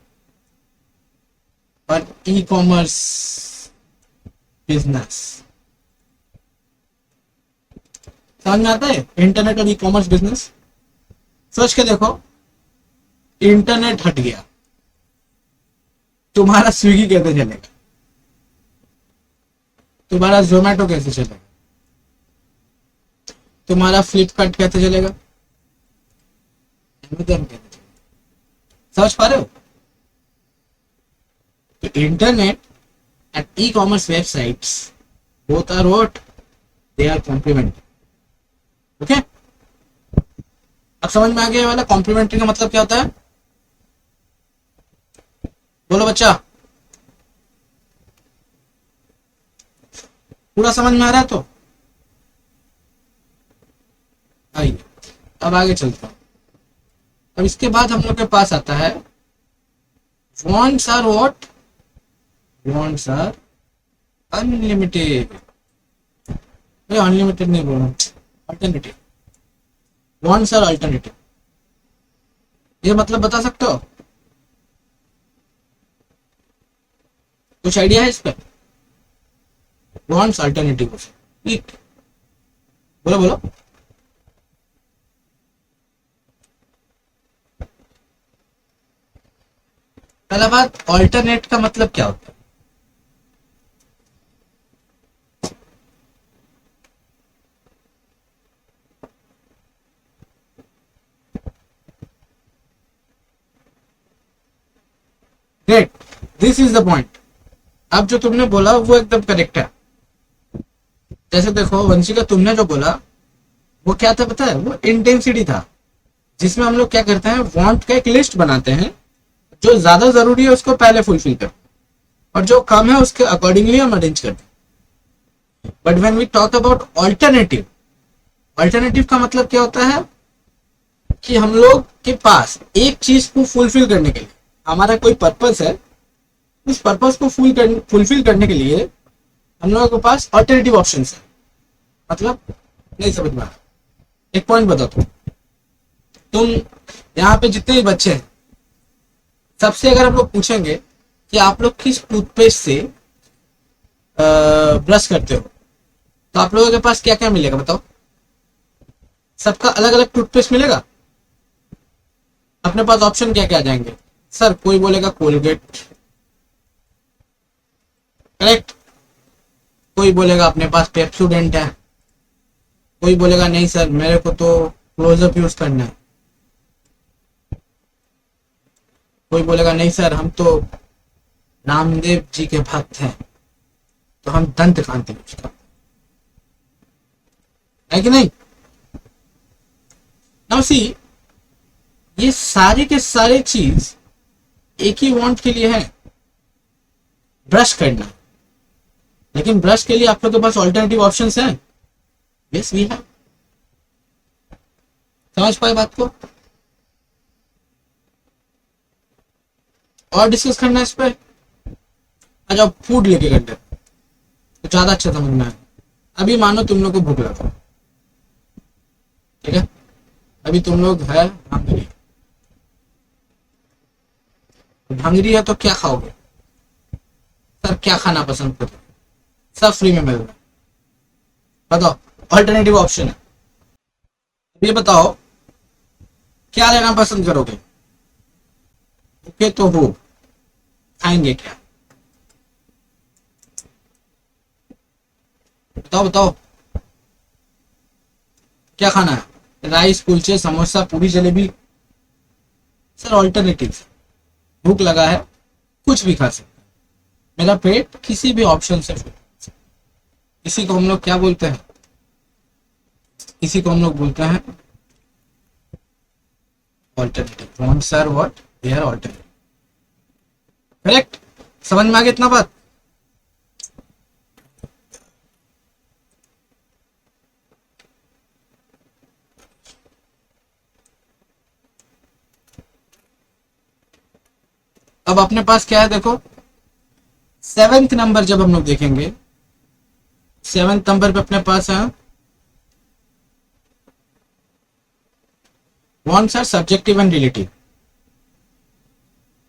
और ई कॉमर्स बिजनेस, समझ में आता है? इंटरनेट और ई कॉमर्स बिजनेस, सोच के देखो, इंटरनेट हट गया, तुम्हारा स्विगी कैसे चलेगा? तुम्हारा जोमेटो कैसे चलेगा? तुम्हारा फ्लिपकार्ट कैसे चलेगा? अमेजन कैसे चलेगा? समझ पा रहे हो? तो internet and e commerce websites both are what, they are complementary. Okay, अब समझ में आ गया वाला कॉम्प्लीमेंट्री का मतलब क्या होता है? बोलो बच्चा, पूरा समझ में आ रहा है? तो आइए अब आगे चलता हूं। अब इसके बाद हम लोग के पास आता है wants are what, wants are unlimited. Unlimited नहीं बोलना, अल्टरनेटिव। wants आर अल्टरनेटिव, ये मतलब बता सकते हो? कुछ आइडिया है इस पर? wants अल्टरनेटिव, ठीक, बोलो बोलो। पहला बात, ऑल्टरनेट का मतलब क्या होता है? Great, this is the point. अब जो तुमने बोला वो एकदम करेक्ट है। जैसे देखो वंशिका, तुमने जो बोला वो क्या था पता है? वो इंटेंसिटी था, जिसमें हम लोग क्या करते हैं, वांट का एक लिस्ट बनाते हैं, जो ज्यादा जरूरी है उसको पहले फुलफिल करते हैं और जो कम है उसके अकॉर्डिंगली हम अरेंज करते हैं। But when we talk about alternative, alternative का मतलब क्या होता है कि हम लोग के पास एक चीज को फुलफिल करने के लिए, हमारा कोई पर्पस है, उस पर्पस को फुलफिल करने के लिए हम लोगों के पास ऑल्टरनेटिव ऑप्शन है। मतलब नहीं समझ में आ रहा? एक पॉइंट बताओ, तुम यहाँ पे जितने भी बच्चे हैं, सबसे अगर हम लोग पूछेंगे कि आप लोग किस टूथपेस्ट से ब्रश करते हो, तो आप लोगों के पास क्या क्या मिलेगा बताओ? सबका अलग अलग टूथपेस्ट मिलेगा। अपने पास ऑप्शन क्या क्या आ जाएंगे? सर कोई बोलेगा कोलगेट, करेक्ट, कोई बोलेगा अपने पास पेप्सोडेंट है, कोई बोलेगा नहीं सर मेरे को तो क्लोजअप यूज करना है, कोई बोलेगा नहीं सर हम तो रामदेव जी के भक्त हैं तो हम दंत कांति यूज करते हैं, है कि नहीं? नाउ सी, ये सारे के सारे चीज एक ही वांट के लिए है, ब्रश करना। लेकिन ब्रश के लिए आप लोग के पास ऑल्टरनेटिव ऑप्शंस हैं। Yes we have. समझ पाए बात को? और डिस्कस करना है इस पे? अच्छा, फूड लेके करते तो ज्यादा अच्छा समझ में आए। अभी मानो तुम लोग को भूख लगा, ठीक है, अभी तुम लोग है हंगरी, हंगरी है तो क्या खाओगे? सर क्या खाना पसंद करते? सब फ्री में मिल रहा है, बताओ, ऑल्टरनेटिव ऑप्शन है। ये बताओ क्या लेना पसंद करोगे? ओके तो हो, खाएंगे क्या? बताओ बताओ, क्या खाना है? राइस, कुलचे, समोसा, पूरी, जलेबी? सर ऑल्टरनेटिव, भूख लगा है, कुछ भी खा सकते, मेरा पेट किसी भी ऑप्शन से फुल। इसी को हम लोग क्या बोलते हैं? इसी को हम लोग बोलते हैं alternative. Want sir what? They are alternative. Correct? समझ में आ गया इतना बात? अब अपने पास क्या है देखो, 7th नंबर जब हम लोग देखेंगे, 7th नंबर पे अपने पास है wants are subjective and relative.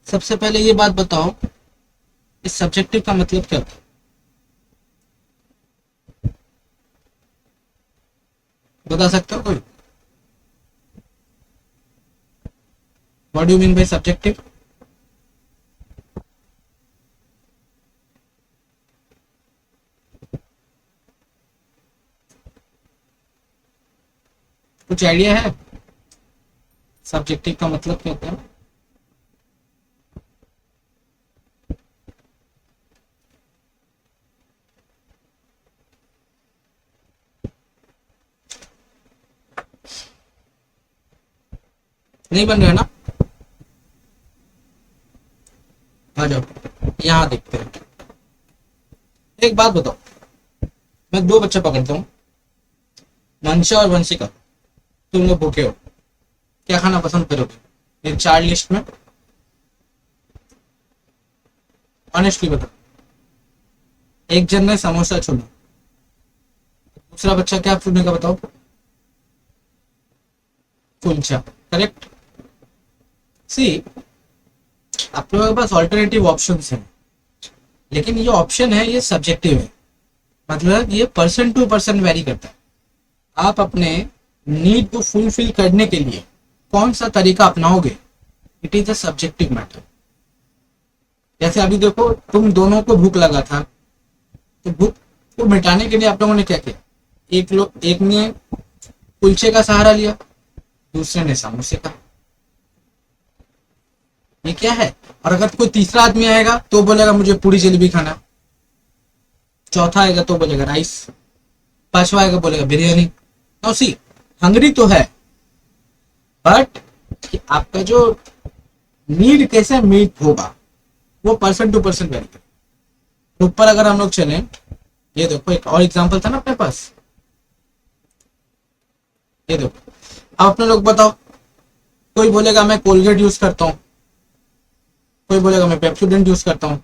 सबसे पहले ये बात बताओ, इस सब्जेक्टिव का मतलब क्या था? बता सकते हो कोई? What do you mean by subjective? कुछ आइडिया है सब्जेक्टिव का मतलब क्या होता है? नहीं बन रहा ना? आ जाओ, यहां देखते हैं। एक बात बताओ, मैं दो बच्चे पकड़ता हूँ, मंशा और वंशिका, तुम लोग भूखे हो, क्या खाना पसंद करोगे मेरी 4 लिस्ट में? ऑनेस्टली बताओ। एक जन ने समोसा चुना, दूसरा बच्चा क्या चुनेगा बताओ? कुलचा। करेक्ट? सी, आप लोगों के पास ऑल्टरनेटिव ऑप्शंस हैं, लेकिन ये ऑप्शन है, ये सब्जेक्टिव है, मतलब ये पर्सन टू पर्सन वेरी करता है। आप अपने नीड को फुलफिल करने के लिए कौन सा तरीका अपनाओगे, it is a subjective matter. जैसे अभी देखो, तुम दोनों को भूख लगा था, तो भूख को मिटाने के लिए आप लोगों ने क्या किया? एक ने कुलचे का सहारा लिया, दूसरे ने समोसे का। ये क्या है? और अगर कोई तीसरा आदमी आएगा तो बोलेगा मुझे पूरी जलेबी खाना, चौथा आएगा तो बोलेगा राइस, पांचवा आएगा बोलेगा बिरयानी। तो सी, हंगरी तो है, बट आपका जो नीड कैसे मीट होगा वो पर्सन टू पर्सन वेरी करेगा। ऊपर अगर हम लोग चले, ये देखो एक और एग्जांपल था ना अपने पास, ये देखो, अब अपने लोग बताओ, कोई बोलेगा मैं कोलगेट यूज करता हूँ, कोई बोलेगा मैं पेप्सोडेंट यूज करता हूँ,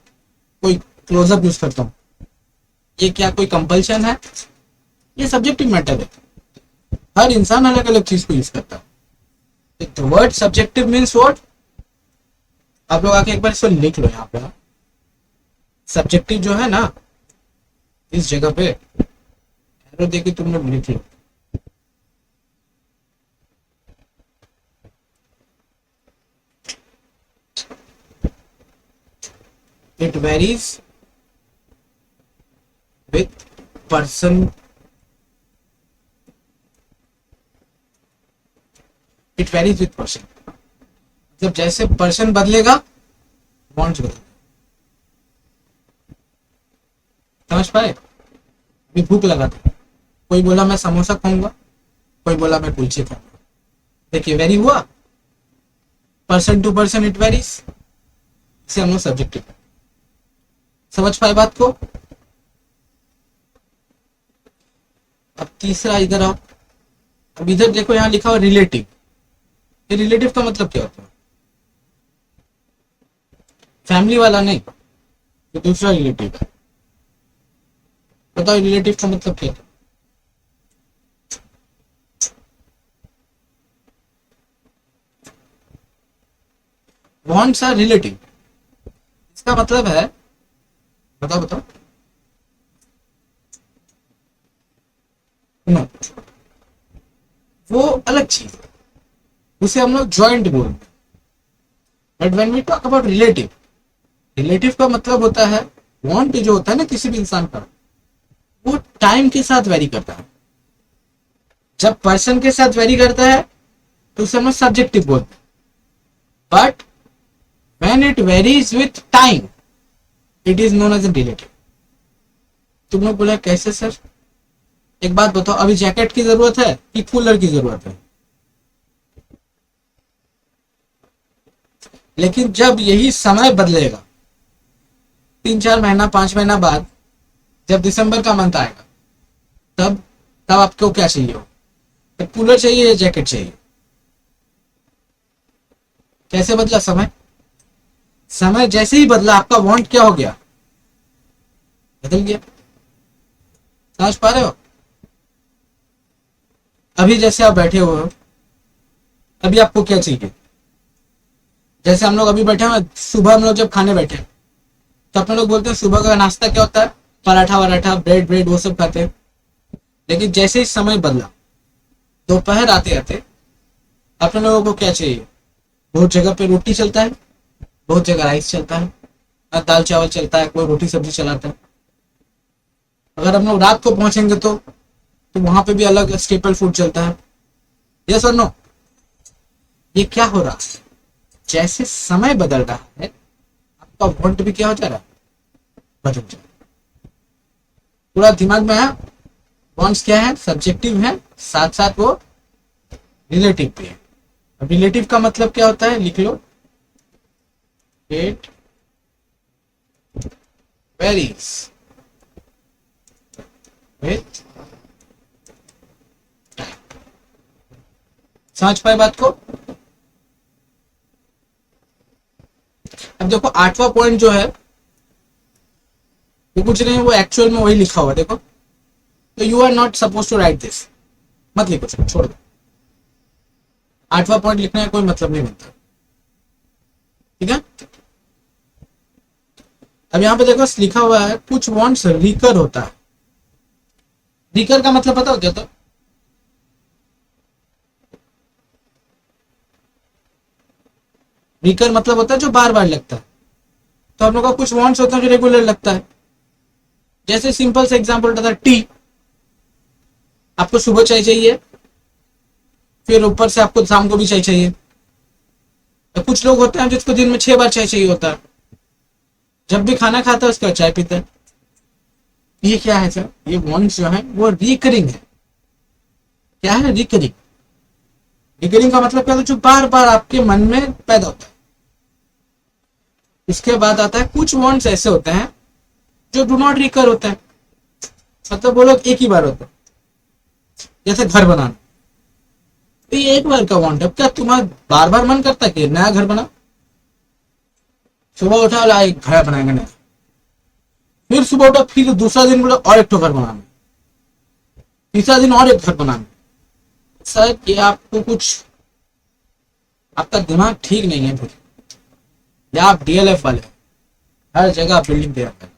कोई क्लोजअप यूज करता हूँ। ये क्या कोई कंपल्शन है? ये सब्जेक्टिव मैटर है, हर इंसान अलग अलग चीज को यूज करता है। The word subjective means what? आप लोग आके एक बार इसको लिख लो यहाँ पे। सब्जेक्टिव जो है ना, इस जगह पे एरो देके तुम लोग लिख लो। It varies with person. It varies with person. जब जैसे पर्सन बदलेगा बॉन्ड्स बदलेगा। समझ पाए? अभी भूख लगा था, कोई बोला मैं समोसा खाऊंगा, कोई बोला मैं कुलचे खाऊंगा। देखिए वेरी हुआ, person to person it varies, इसे हम लोग सब्जेक्टिव। समझ पाए बात को? अब तीसरा इधर आओ। अब इधर देखो, यहाँ लिखा हुआ रिलेटिव। ये रिलेटिव का मतलब क्या होता है? फैमिली वाला नहीं, ये दूसरा रिलेटिव है। बताओ रिलेटिव का मतलब क्या है? वॉन्ट्स आर रिलेटिव, इसका मतलब है, बताओ बताओ। नो, वो अलग चीज है, उसे हम लोग ज्वाइंट बोलते हैं। But when we talk about relative, relative का मतलब होता है, वांट जो होता है ना किसी भी इंसान का, वो टाइम के साथ वेरी करता है। जब पर्सन के साथ वेरी करता है तो उसे हम सब्जेक्टिव बोलते हैं। But when it varies with time, it is known as a relative. तुम लोग बोला कैसे सर? एक बात बताओ, अभी जैकेट की जरूरत है कि कूलर की जरूरत है? लेकिन जब यही समय बदलेगा, 3-4 महीना 5 महीना बाद, जब दिसंबर का मंथ आएगा, तब तब आपको क्या चाहिए हो? तो कूलर चाहिए या जैकेट चाहिए? कैसे बदला समय? समय जैसे ही बदला, आपका वांट क्या हो गया? बदल गया। समझ पा रहे हो? अभी जैसे आप बैठे हुए हो, अभी आपको क्या चाहिए? जैसे हम लोग अभी बैठे हैं, सुबह हम लोग जब खाने बैठे तो अपने लोग बोलते हैं सुबह का नाश्ता क्या होता है? पराठा वराठा, ब्रेड ब्रेड, वो सब खाते हैं। लेकिन जैसे ही समय बदला, दोपहर आते आते अपने लोगों को क्या चाहिए? बहुत जगह पे रोटी चलता है, बहुत जगह राइस चलता है, दाल चावल चलता है, कोई रोटी सब्जी चलाता है। अगर हम लोग रात को पहुंचेंगे तो वहां पे भी अलग स्टेपल फूड चलता है। यस और नो? ये क्या हो रहा है? जैसे समय बदल रहा है, आपका वांट भी क्या हो जा रहा है? बदल जा रहा है। पूरा दिमाग में है। वांट्स क्या है? सब्जेक्टिव है, साथ साथ वो रिलेटिव भी है। अब रिलेटिव का मतलब क्या होता है? लिख लो, इट वेरीज विथ। समझ पाए बात को? अब देखो 8वां पॉइंट जो है वो कुछ नहीं, वो एक्चुअल में वही लिखा हुआ है, देखो। तो you are not suppose to write this, मत लिखो, छोड़ दो। 8वां पॉइंट लिखने का कोई मतलब नहीं बनता, ठीक है? अब यहां पे देखो लिखा हुआ है कुछ वांट्स रिकर होता है। रिकर का मतलब पता हो क्या? तो रिकर मतलब होता है जो बार बार लगता है। तो हम लोग का कुछ वांट्स होता है जो रेगुलर लगता है। जैसे सिंपल से एग्जांपल होता है टी। आपको सुबह चाय चाहिए, फिर ऊपर से आपको शाम को भी चाय चाहिए। तो कुछ लोग होते हैं जिसको दिन में 6 बार चाय चाहिए होता है। जब भी खाना खाता है उसके बाद चाय पीता है। ये क्या है सर? ये वांट्स जो है वो रिकरिंग है। क्या है? रिकरिंग। रिकरिंग का मतलब क्या होता है? जो बार बार आपके मन में पैदा होता है। इसके बाद आता है कुछ वांट्स ऐसे होते हैं जो डू नॉट रिकर होते हैं, मतलब वो लोग एक ही बार होते हैं। जैसे घर बनाना, तो ये एक बार का वांट है। क्या तुम्हारा बार बार मन करता है कि नया घर बना? सुबह उठा ला एक घर बनाएंगे नया, फिर सुबह उठा फिर दूसरा दिन बोला और एक तो घर बनाना, तीसरा दिन और एक घर बनाना। सर ये आपको कुछ, आपका दिमाग ठीक नहीं है फिर, या आप डीएलएफ वाले, हर जगह बिल्डिंग दे रखा है।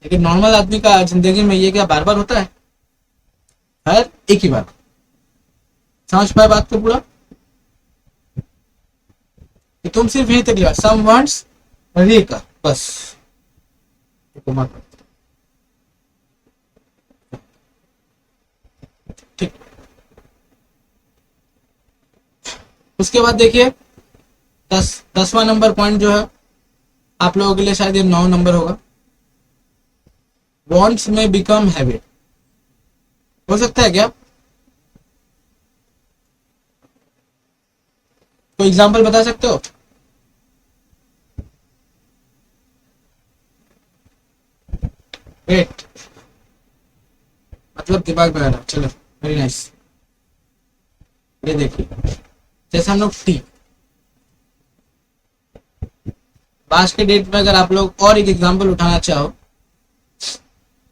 लेकिन नॉर्मल आदमी का जिंदगी में ये क्या बार बार होता है? हर एक ही बार। समझ पाए बात को पूरा? कि तुम सिर्फ यहीं तक लिया सम वांट्स रिकर, बस। ठीक। उसके बाद देखिए 10वां नंबर पॉइंट जो है आप लोगों के लिए शायद ये 9 नंबर होगा। वॉन्ट्स में बिकम हैबिट। हो सकता है क्या? कोई एग्जांपल बता सकते हो? ग्रेट, मतलब दिमाग में आ रहा है। चलो वेरी नाइस। ये देखिए, जैसे हम लोग टी, आज के डेट में अगर आप लोग और एक एग्जांपल उठाना चाहो,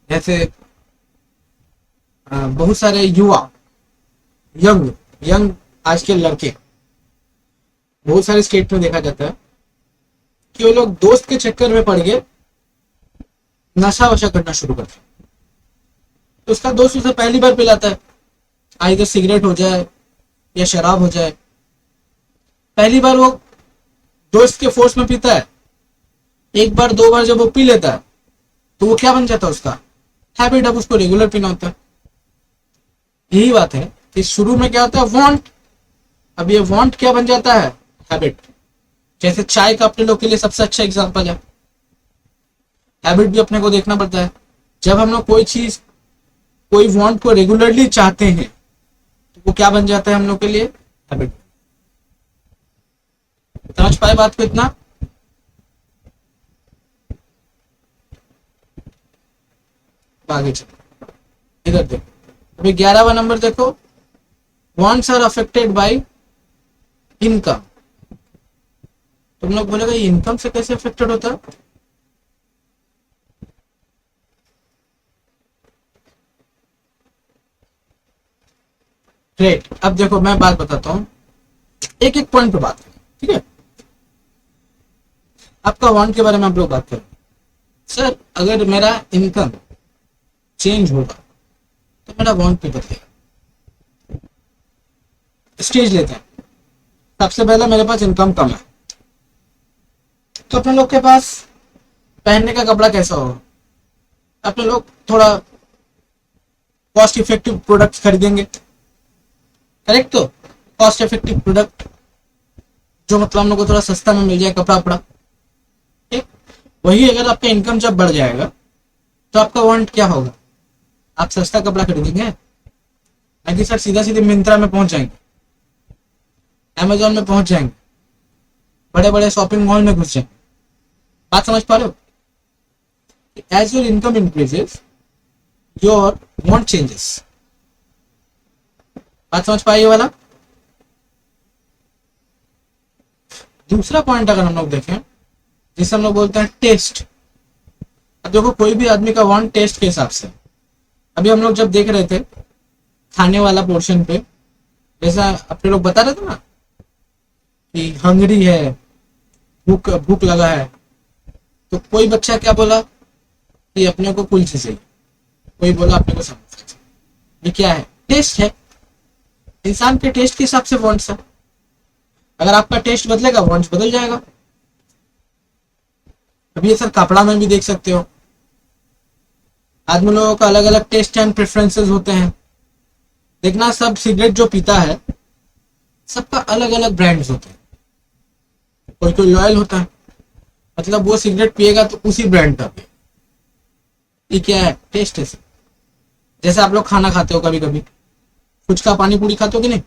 जैसे बहुत सारे युवा, यंग यंग आज के लड़के, बहुत सारे स्टेट में देखा जाता है कि वो लोग दोस्त के चक्कर में पड़ गए नशा वशा करना शुरू करते हैं। तो उसका दोस्त उसे पहली बार पिलाता है, आइदर सिगरेट हो जाए या शराब हो जाए। पहली बार वो दोस्त के फोर्स में पीता है, एक बार दो बार जब वो पी लेता है तो वो क्या बन जाता है, उसका हैबिट, अब उसको रेगुलर पीना होता है। यही बात है कि शुरू में क्या होता है, वांट, अब ये वांट क्या बन जाता है, हैबिट। जैसे चाय का अपने लोग के लिए सबसे अच्छा एग्जांपल है। हैबिट भी अपने को देखना पड़ता है। जब हम लोग कोई चीज, कोई वांट को रेगुलरली चाहते हैं तो वो क्या बन जाता है हम लोग के लिए, हैबिट। समझ पाए बात को इतना? आगे चलो, इधर देखो, अभी 11वां नंबर देखो, wants are affected by income. तुम लोग बोलेगा इनकम से कैसे अफेक्टेड होता है? ग्रेट, अब देखो मैं बात बताता हूं, एक एक पॉइंट पे बात करें, ठीक है? आपका वांट के बारे में आप लोग बात करें। सर अगर मेरा इनकम चेंज होगा तो मेरा वांट भी बदलेगा। स्टेज लेते हैं, सबसे पहला मेरे पास इनकम कम है, तो अपने लोग के पास पहनने का कपड़ा कैसा होगा? अपने लोग थोड़ा कॉस्ट इफेक्टिव प्रोडक्ट्स खरीदेंगे, करेक्ट? तो कॉस्ट इफेक्टिव प्रोडक्ट जो मतलब हम लोग को थोड़ा सस्ता में मिल जाए कपड़ा वपड़ा, ठीक? वही अगर आपका इनकम जब बढ़ जाएगा तो आपका वांट क्या होगा? आप सस्ता कपड़ा खरीदेंगे, ना कि सर सीधा सीधे मिंत्रा में पहुंच जाएंगे, अमेजोन में पहुंच जाएंगे, बड़े बड़े शॉपिंग मॉल में घुस जाएंगे। बात समझ पा रहे हो? As your income increases your want changes. बात समझ पाए ये वाला? दूसरा पॉइंट अगर हम लोग देखें, जिसे हम लोग बोलते हैं टेस्ट। अब देखो कोई भी आदमी का वांट टेस्ट के हिसाब से, अभी हम लोग जब देख रहे थे खाने वाला पोर्शन पे, जैसा अपने लोग बता रहे थे ना कि हंगरी है, भूख भूख लगा है, तो कोई बच्चा क्या बोला कि अपने को कुलचे चाहिए, कोई बोला अपने को समोसा चाहिए। ये क्या है? टेस्ट है। इंसान के टेस्ट के हिसाब से वांट्स है। अगर आपका टेस्ट बदलेगा वांट्स बदल जाएगा। अब ये सर कपड़ा में भी देख सकते हो, आदमी लोगों का अलग अलग टेस्ट एंड प्रेफरेंसेस होते हैं। देखना, सब सिगरेट जो पीता है सबका अलग अलग ब्रांड्स होते हैं। कोई कोई लॉयल होता है, मतलब वो सिगरेट पिएगा तो उसी ब्रांड का पिए। ये क्या है? टेस्ट है। जैसे आप लोग खाना खाते हो, कभी कभी फुचका पानी पूरी खाते हो कि नहीं?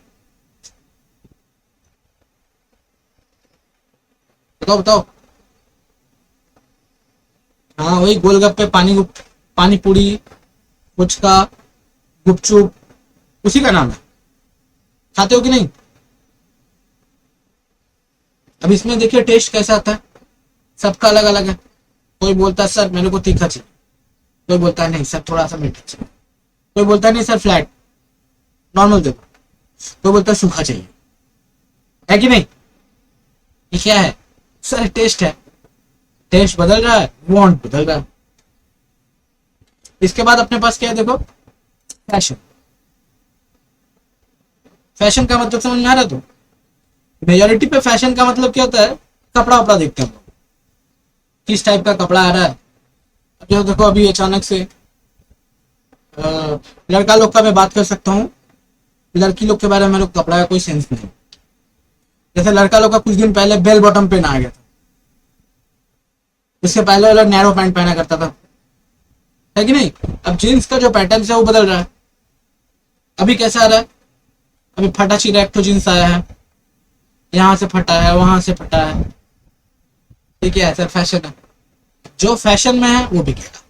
बताओ बताओ। हाँ वही गोलगप्पे, पानी पूरी, फुचका, गुपचुप, उसी का नाम है। खाते हो कि नहीं? अब इसमें देखिए टेस्ट कैसा आता है, सबका अलग अलग है। कोई बोलता है सर मेरे को तीखा चाहिए, कोई बोलता है नहीं सर थोड़ा सा मीठा चाहिए, कोई बोलता है नहीं सर फ्लैट नॉर्मल दे, कोई बोलता है सूखा चाहिए। है कि नहीं? ये क्या है सर? टेस्ट है। टेस्ट बदल रहा है, वांट बदल रहा है। इसके बाद अपने पास क्या है देखो, फैशन। फैशन का मतलब समझ में आ रहा है? तो मेजोरिटी पे फैशन का मतलब क्या होता है, कपड़ा वपड़ा देखते हैं, किस टाइप का कपड़ा आ रहा है। अब जो देखो अभी अचानक से लड़का लोग का मैं बात कर सकता हूँ, लड़की लोग के बारे में मेरे को कपड़ा का कोई सेंस नहीं। जैसे लड़का लोग का कुछ दिन पहले बेल बॉटम पहना आ गया था, इससे पहले वो लोग नैरो पैंट पहना करता था, है कि नहीं? अब जीन्स का जो पैटर्न है वो बदल रहा है। अभी कैसा आ रहा है? अभी फटा चिरा एक तो जीन्स आया है, यहाँ से फटा है, वहां से फटा है। ठीक है, ऐसा फैशन है, जो फैशन में है वो बिकेगा।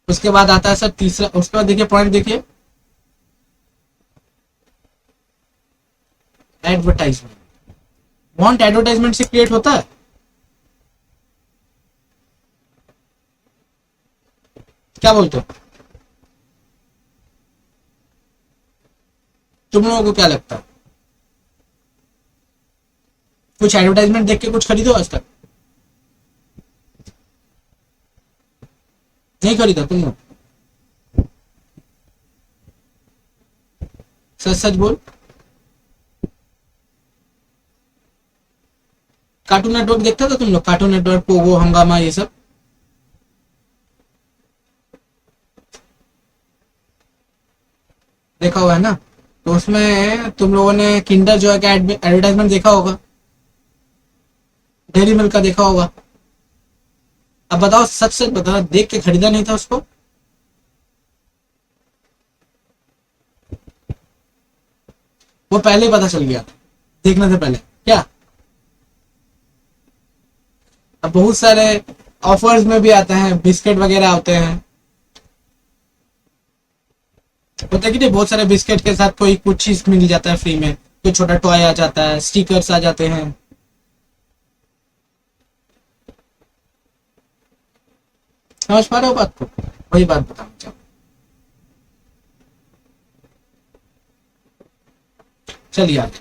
उसके बाद आता है सर तीसरा, उसके बाद देखिए पॉइंट देखिए, एडवर्टाइजमेंट। वांट एडवर्टाइजमेंट से क्रिएट होता है? क्या बोलते हो तुम लोगों को, क्या लगता है? कुछ एडवर्टाइजमेंट देख के कुछ खरीदो आज तक? नहीं खरीदा तुम लोग? सच सच बोल। कार्टून नेटवर्क देखता था तुम लोग? कार्टून नेटवर्क, पोगो, हंगामा, ये सब देखा हुआ है ना? तो उसमें तुम लोगों ने किंडर जॉय का एडवर्टाइजमेंट देखा होगा, डेयरी मिल्क का देखा होगा। अब बताओ, सच सच बताओ, देख के खरीदा नहीं था उसको? वो पहले ही पता चल गया देखने से पहले क्या? अब बहुत सारे ऑफर्स में भी आते हैं, बिस्किट वगैरह आते हैं, होता है कि नहीं, बहुत सारे बिस्किट के साथ कोई कुछ चीज मिल जाता है फ्री में, कोई छोटा टॉय आ जाता है, स्टिकर्स आ जाते हैं। समझ पा रहे हो बात को? वही बात बताना चाहूँ। चलिए आगे।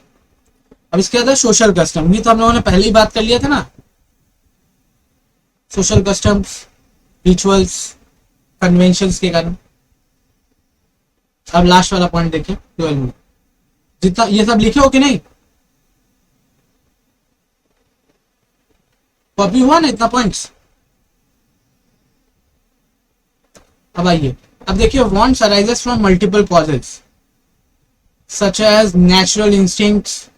अब इसके बाद सोशल कस्टम, ये तो हम लोगों ने पहले ही बात कर लिया था ना। सोशल कस्टम्स, रिचुअल्स, कन्वेंशंस के कारण। अब लास्ट वाला पॉइंट देखिए 12 में, जितना ये सब लिखे हो कि नहीं? कॉपी हुआ ना इतना पॉइंट्स? अब आइए, अब देखिए, wants arises from multiple causes such as natural instincts.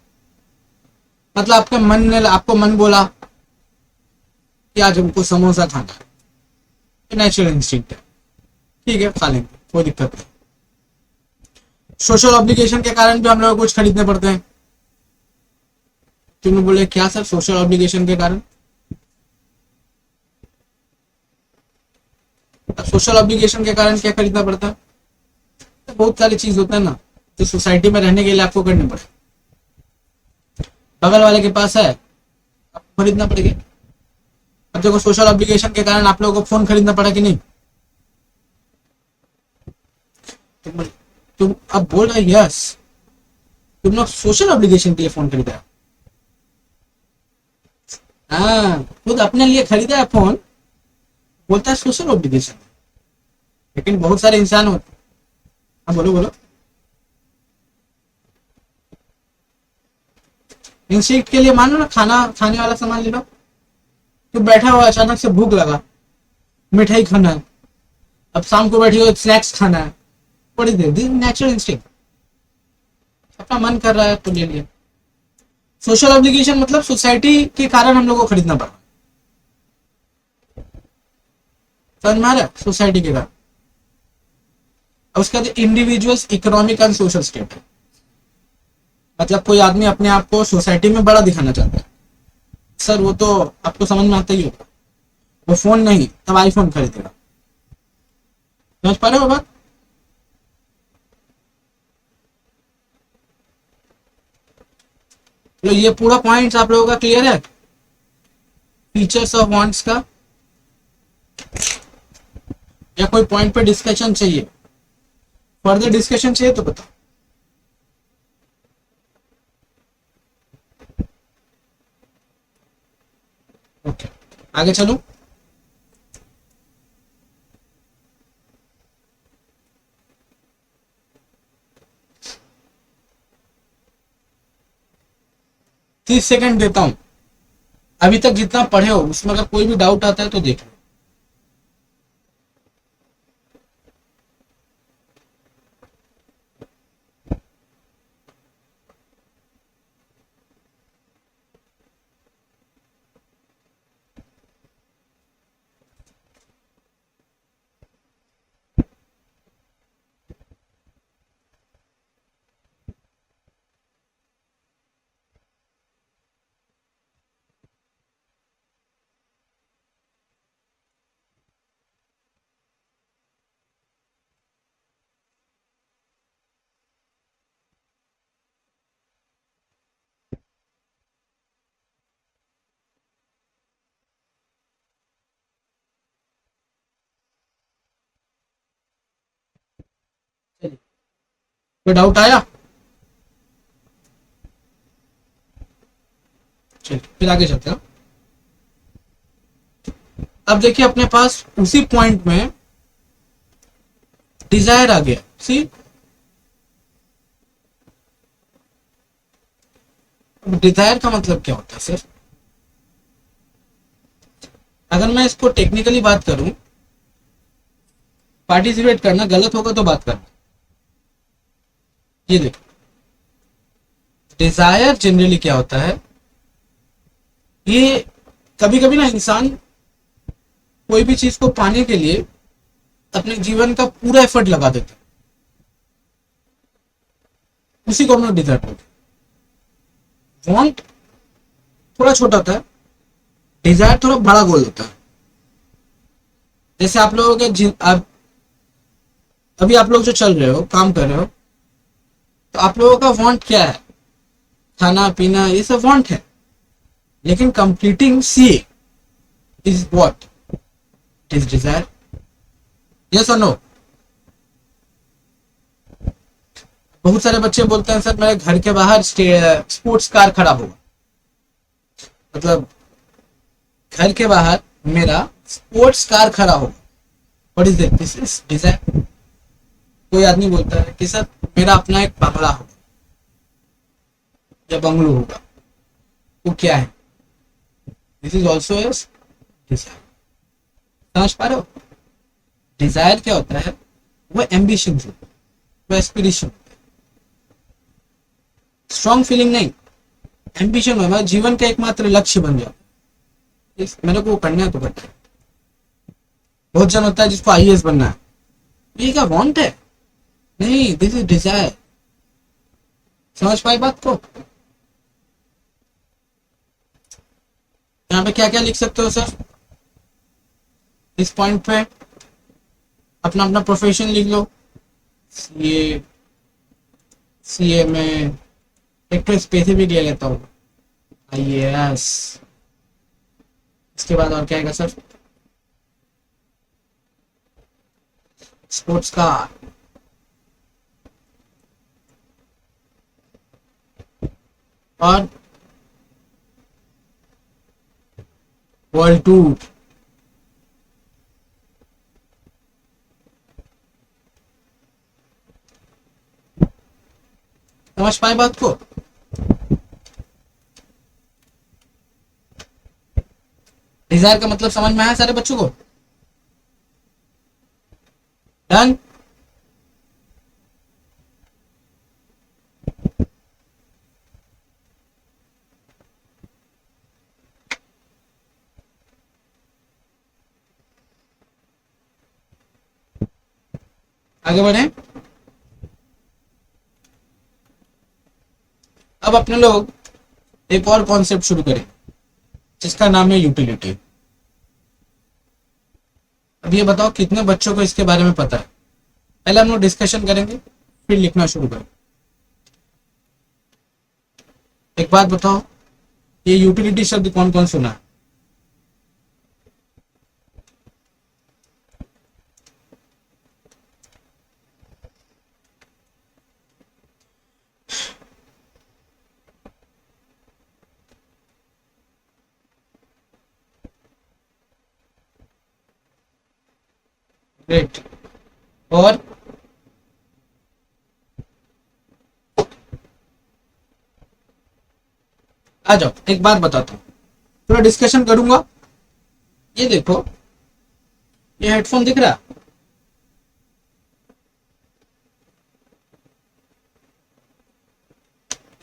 मतलब आपके मन ने, आपको मन बोला कि आज हमको समोसा खाना है, नेचुरल इंस्टिंक्ट है, ठीक है खा लेंगे, कोई दिक्कत नहीं। सोशल ऑब्लिगेशन के कारण भी हम लोग को कुछ खरीदने पड़ते हैं। तुमने बोले क्या सर, सोशल ऑब्लिगेशन के कारण? अब सोशल ऑब्लिगेशन के कारण क्या खरीदना पड़ता है? तो बहुत सारी चीज होता है ना, जो सोसाइटी में रहने के लिए आपको करने पड़े। बगल वाले के पास है, आपको खरीदना पड़ेगा। अब देखो, सोशल ऑब्लिगेशन के कारण आप लोगों को फोन खरीदना पड़ा कि नहीं? तुम तुम अब बोल रहे यस, तुम लोग सोशल ऑब्लिगेशन के लिए फोन खरीदा? हाँ, खुद अपने लिए खरीदा है फोन, बोलता है सोशल ऑब्लिगेशन। लेकिन बहुत सारे इंसान होते हैं। हाँ बोलो बोलो। इंस्टिंक्ट के लिए मान लो ना, खाना खाने वाला सामान ले लो, तो बैठा हुआ अचानक से भूख लगा, मिठाई खाना है, अब शाम को बैठी हो स्नैक्स खाना है, थोड़ी देर दी, नेचुरल इंस्टिंक्ट, अपना मन कर रहा है तो ले लिया। सोशल ऑब्लिगेशन मतलब सोसाइटी के कारण हम लोग को खरीदना पड़ा। समझ में आ रहा है? सोसाइटी के कारण। उसके बाद individuals economic and social state, मतलब कोई आदमी अपने आप को सोसाइटी में बड़ा दिखाना चाहता है। सर वो तो आपको समझ में आता ही होगा, वो फोन नहीं तब आईफोन खरीदेगा। समझ पा रहे हो बात? तो ये पूरा पॉइंट्स आप लोगों का क्लियर है, फीचर्स ऑफ वांट्स का? या कोई पॉइंट पे डिस्कशन चाहिए, फर्दर डिस्कशन चाहिए तो बताओ। ओके, आगे चलो। 30 सेकंड देता हूं, अभी तक जितना पढ़े हो उसमें अगर कोई भी डाउट आता है तो देख लो। कोई डाउट आया? चलिए फिर आगे चलते हैं। अब देखिए अपने पास उसी पॉइंट में डिजायर आ गया। सी, डिजायर का मतलब क्या होता है सर? अगर मैं इसको टेक्निकली बात करूं, पार्टिसिपेट करना गलत होगा तो बात करना। ये देखो, डिजायर जनरली क्या होता है, ये कभी कभी ना इंसान कोई भी चीज को पाने के लिए अपने जीवन का पूरा एफर्ट लगा देता है, उसी को हम लोग डिजायर बोलते हैं। वांट थोड़ा छोटा होता है, डिजायर थोड़ा बड़ा गोल होता है। जैसे आप लोगों के आप अभी आप लोग जो चल रहे हो, काम कर रहे हो, तो आप लोगों का वांट क्या है? खाना पीना ये सब वांट है, लेकिन completing CA is what? It is desire. Yes और नो? बहुत सारे बच्चे बोलते हैं सर मेरे घर के बाहर स्पोर्ट्स कार खड़ा होगा, मतलब घर के बाहर मेरा स्पोर्ट्स कार खड़ा होगा। What is that? This is desire. कोई आदमी बोलता है कि सर मेरा अपना एक बंगला होगा या बंगलो होगा, वो क्या है? This is also as desire. समझ पा रहे हो? डिजायर क्या होता है? वो एम्बिशन होता है, वो एस्पिरेशन, स्ट्रॉन्ग फीलिंग नहीं, एम्बिशन है, जीवन का एकमात्र लक्ष्य बन जाता है। मेरे को करना है तो करना है। बहुत जन होता है जिसको आईएएस बनना है, ये क्या वांट है? नहीं, दिस इज डिजायर। समझ पाए बात को? यहाँ पे क्या क्या लिख सकते हो सर? इस पॉइंट पे अपना अपना प्रोफेशन लिख लो। सीए, सीए में एक तो स्पेसिफिक ले लेता हूँ, आईएएस। इसके बाद और क्या आएगा सर? स्पोर्ट्स कार, और वर्ल्ड टूर। समझ पाए बात को? डिजायर का मतलब समझ में आया सारे बच्चों को? डन? आगे बढ़े। अब अपने लोग एक और कॉन्सेप्ट शुरू करें जिसका नाम है यूटिलिटी। अब ये बताओ कितने बच्चों को इसके बारे में पता है? पहले हम लोग डिस्कशन करेंगे, फिर लिखना शुरू करें। एक बात बताओ, ये यूटिलिटी शब्द कौन कौन सुना है? ग्रेट। और आ जाओ, एक बात बताता हूँ, थोड़ा डिस्कशन करूंगा। ये देखो, ये हेडफोन दिख रहा?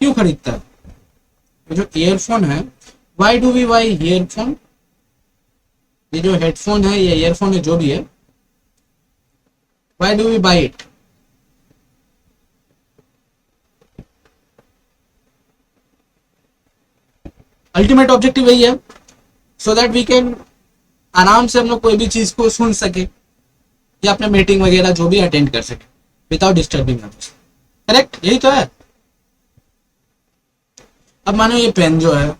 क्यों खरीदता है? ये जो ईयरफोन है, why do we why earphone? ये जो हेडफोन है, ये ईयरफोन है, जो भी है, why do we buy it? Ultimate objective वही है, सो दैट वी कैन आराम से हम लोग कोई भी चीज को सुन सके या अपने मीटिंग वगैरह जो भी अटेंड कर सके विदाउट डिस्टर्बिंग अदर्स। करेक्ट? यही तो है। अब मानो ये पेन जो है,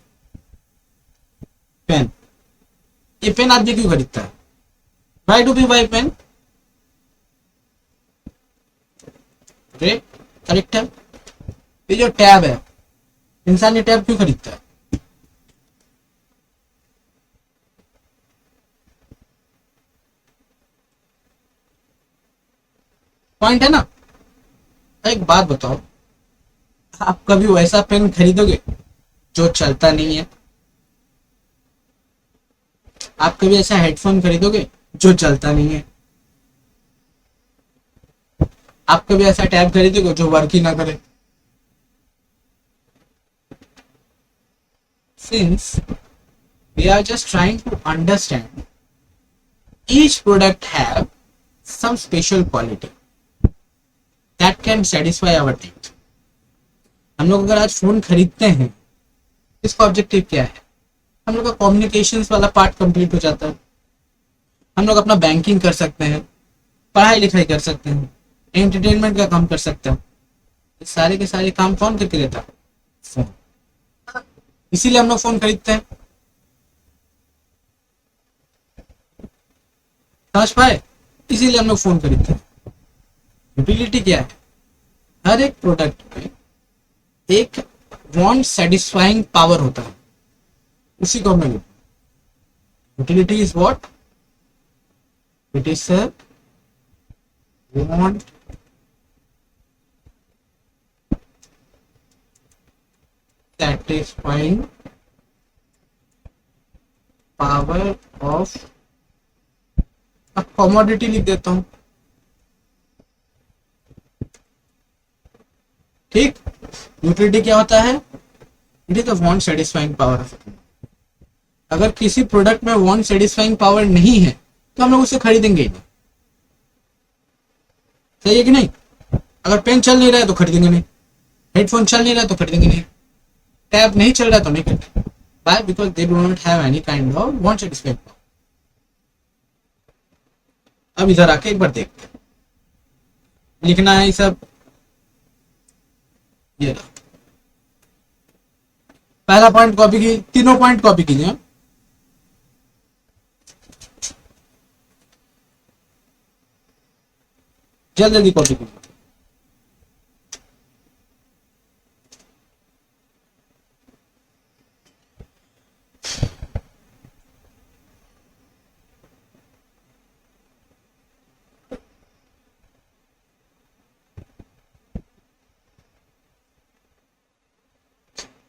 पेन, ये पेन आदमी क्यों खरीदता है? Why do be buy pen? Correct है। ये जो टैब है, इंसान ये टैब क्यों खरीदता है? पॉइंट है ना। एक बात बताओ, आप कभी वैसा पेन खरीदोगे जो चलता नहीं है? आप कभी ऐसा हेडफोन खरीदोगे जो चलता नहीं है? आप कभी ऐसा टैब खरीदोगे जो वर्क ही ना करे? Since we are just trying to understand, each product have some special quality that can satisfy our need. हम लोग अगर आज फोन खरीदते हैं, इसका ऑब्जेक्टिव क्या है? हम लोग का कम्युनिकेशन वाला पार्ट कंप्लीट हो जाता है, हम लोग अपना बैंकिंग कर सकते हैं, पढ़ाई लिखाई कर सकते हैं, एंटरटेनमेंट का काम कर सकते हैं। ये सारे के सारे काम कौन करके देता है? फोन। इसीलिए हम लोग फोन खरीदते हैं। समझ पाए? इसीलिए हम लोग फोन खरीदते हैं। यूटिलिटी क्या है? हर एक प्रोडक्ट में एक वांट सेटिस्फाइंग पावर होता है, उसी को हमें utility is what? It is want satisfying power of. अब कमोडिटी लिख देता हूं, ठीक। यूटिलिटी क्या होता है? It is the want satisfying power of. अगर किसी प्रोडक्ट में वांट सेटिस्फाइंग पावर नहीं है तो हम लोग उसे खरीदेंगे ही नहीं। सही है कि नहीं? अगर पेन चल नहीं रहा है तो खरीदेंगे नहीं, हेडफोन चल नहीं रहा है तो खरीदेंगे नहीं, टैब नहीं चल रहा है तो नहीं खरीदेंगे। Why? Because they do not have any kind of want satisfying power. अब इधर आके एक बार देखते हैं, लिखना है ये सब। ये रहा पहला पॉइंट कॉपी की, तीनों पॉइंट कॉपी कीजिए। जल्दी जल्दी कॉपी कीजिए।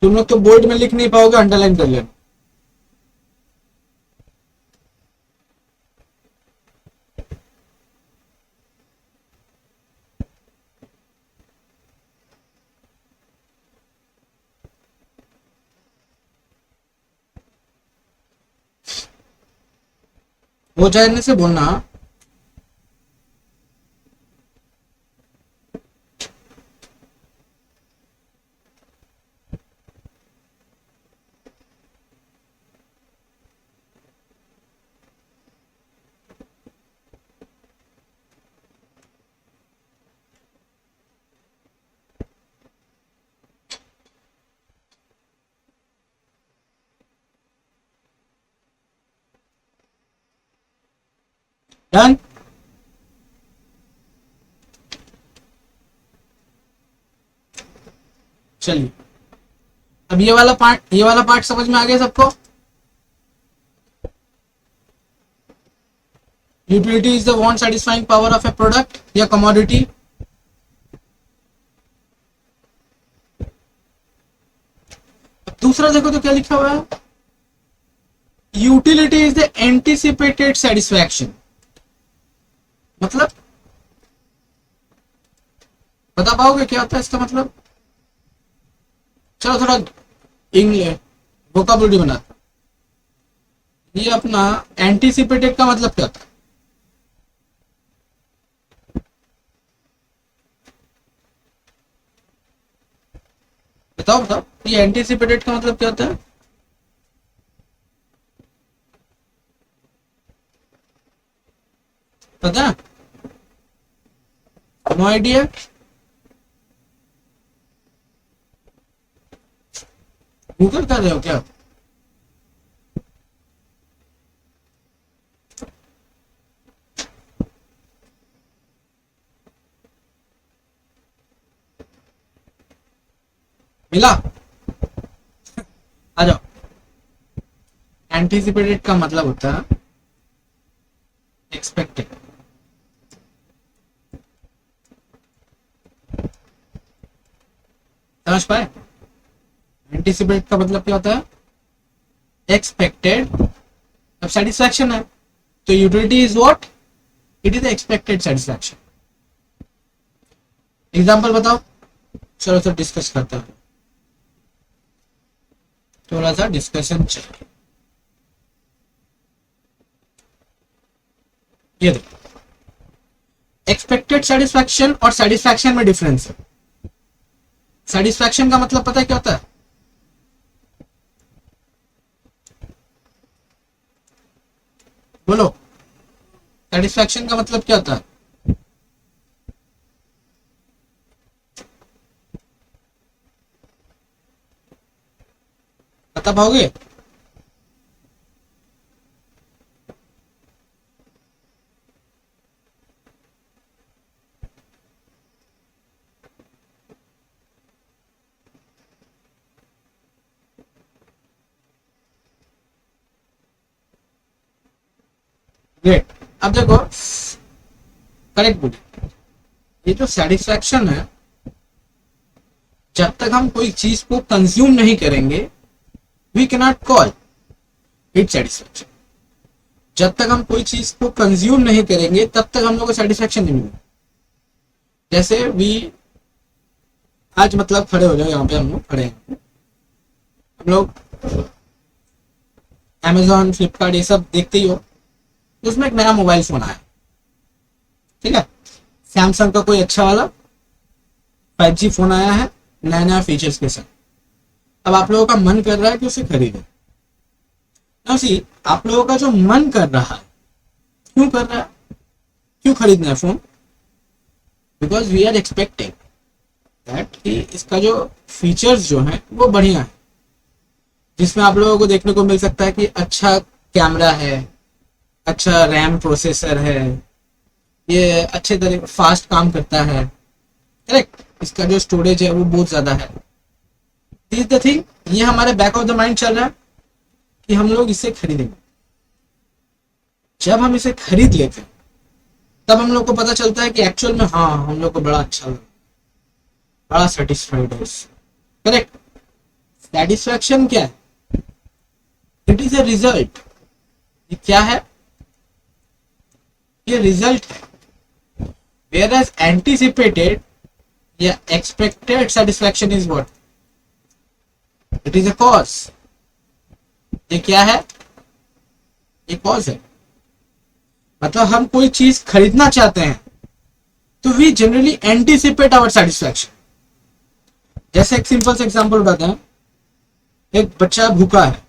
तुम लोग तो बोर्ड में लिख नहीं पाओगे, अंडरलाइन कर लेना। हो जाने से बोलना। डन। चलिए, अब ये वाला पार्ट समझ में आ गया सबको? Utility is the want satisfying power of A product या कमोडिटी। दूसरा देखो तो क्या लिखा हुआ है? Utility is the anticipated satisfaction. मतलब बता पाओगे क्या होता है इसका मतलब? चलो थोड़ा इंग्लिश वोकाबुलरी बनाते। ये अपना एंटीसिपेटेड का मतलब क्या होता है? बताओ बताओ, ये एंटीसिपेटेड का मतलब क्या होता है? पता? No idea. गूगल कर रहे हो क्या? मिला? आ जाओ। एंटीसिपेटेड का मतलब होता है एक्सपेक्टेड। समझ पाए? एंटीसिपेटेड का मतलब क्या होता है? एक्सपेक्टेड। अब सेटिस्फैक्शन है तो utility is what? It is expected satisfaction. Example बताओ। चलो सर डिस्कस करते हैं, थोड़ा सा डिस्कशन चाहिए। ये देखो, एक्सपेक्टेड सेटिस्फैक्शन और सेटिस्फैक्शन में डिफरेंस है। सेटिस्फैक्शन का मतलब पता है क्या होता है? बोलो, सेटिस्फैक्शन का मतलब क्या होता है? बता पाओगे? ग्रेट। अब देखो, करेक्ट बोलिए। ये जो सेटिस्फैक्शन है, जब तक हम कोई चीज को कंज्यूम नहीं करेंगे we can not call it satisfaction. जब तक हम कोई चीज को कंज्यूम नहीं करेंगे तब तक हम लोग को सेटिस्फैक्शन नहीं मिलेगा। जैसे वी आज मतलब खड़े हो जाओ, यहाँ पे हम लोग खड़े हैं, हम लोग Amazon फ्लिपकार्ट ये सब देखते ही हो, उसमें एक नया मोबाइल फोन आया, ठीक है, सैमसंग का कोई अच्छा वाला 5G फोन आया है नया नया फीचर्स के साथ। अब आप लोगों का मन कर रहा है कि उसे खरीदें। ना सी, आप लोगों का जो मन कर रहा है, क्यों कर रहा है, क्यों खरीदना है phone? Because we are expecting that कि इसका जो फीचर्स जो है वो बढ़िया है, जिसमें आप लोगों को देखने को मिल सकता है कि अच्छा कैमरा है, अच्छा रैम प्रोसेसर है, ये अच्छे तरह फास्ट काम करता है, करेक्ट, इसका जो स्टोरेज है वो बहुत ज्यादा है। दिस द थिंग, ये हमारे बैक ऑफ द माइंड चल रहा है कि हम लोग इसे खरीदेंगे। जब हम इसे खरीद लेते हैं तब हम लोग को पता चलता है कि एक्चुअल में हाँ हम लोग को बड़ा अच्छा लगा, बड़ा सेटिस्फाइड है इससे, करेक्ट। सेटिस्फैक्शन क्या है? It is a result. ये क्या है? ये रिजल्ट है। whereas anticipated या expected satisfaction is what? It is a cause। ये क्या है? ये कॉज है। मतलब हम कोई चीज खरीदना चाहते हैं तो we generally anticipate our satisfaction. जैसे एक सिंपल से एग्जांपल बताते हैं, एक बच्चा भूखा है,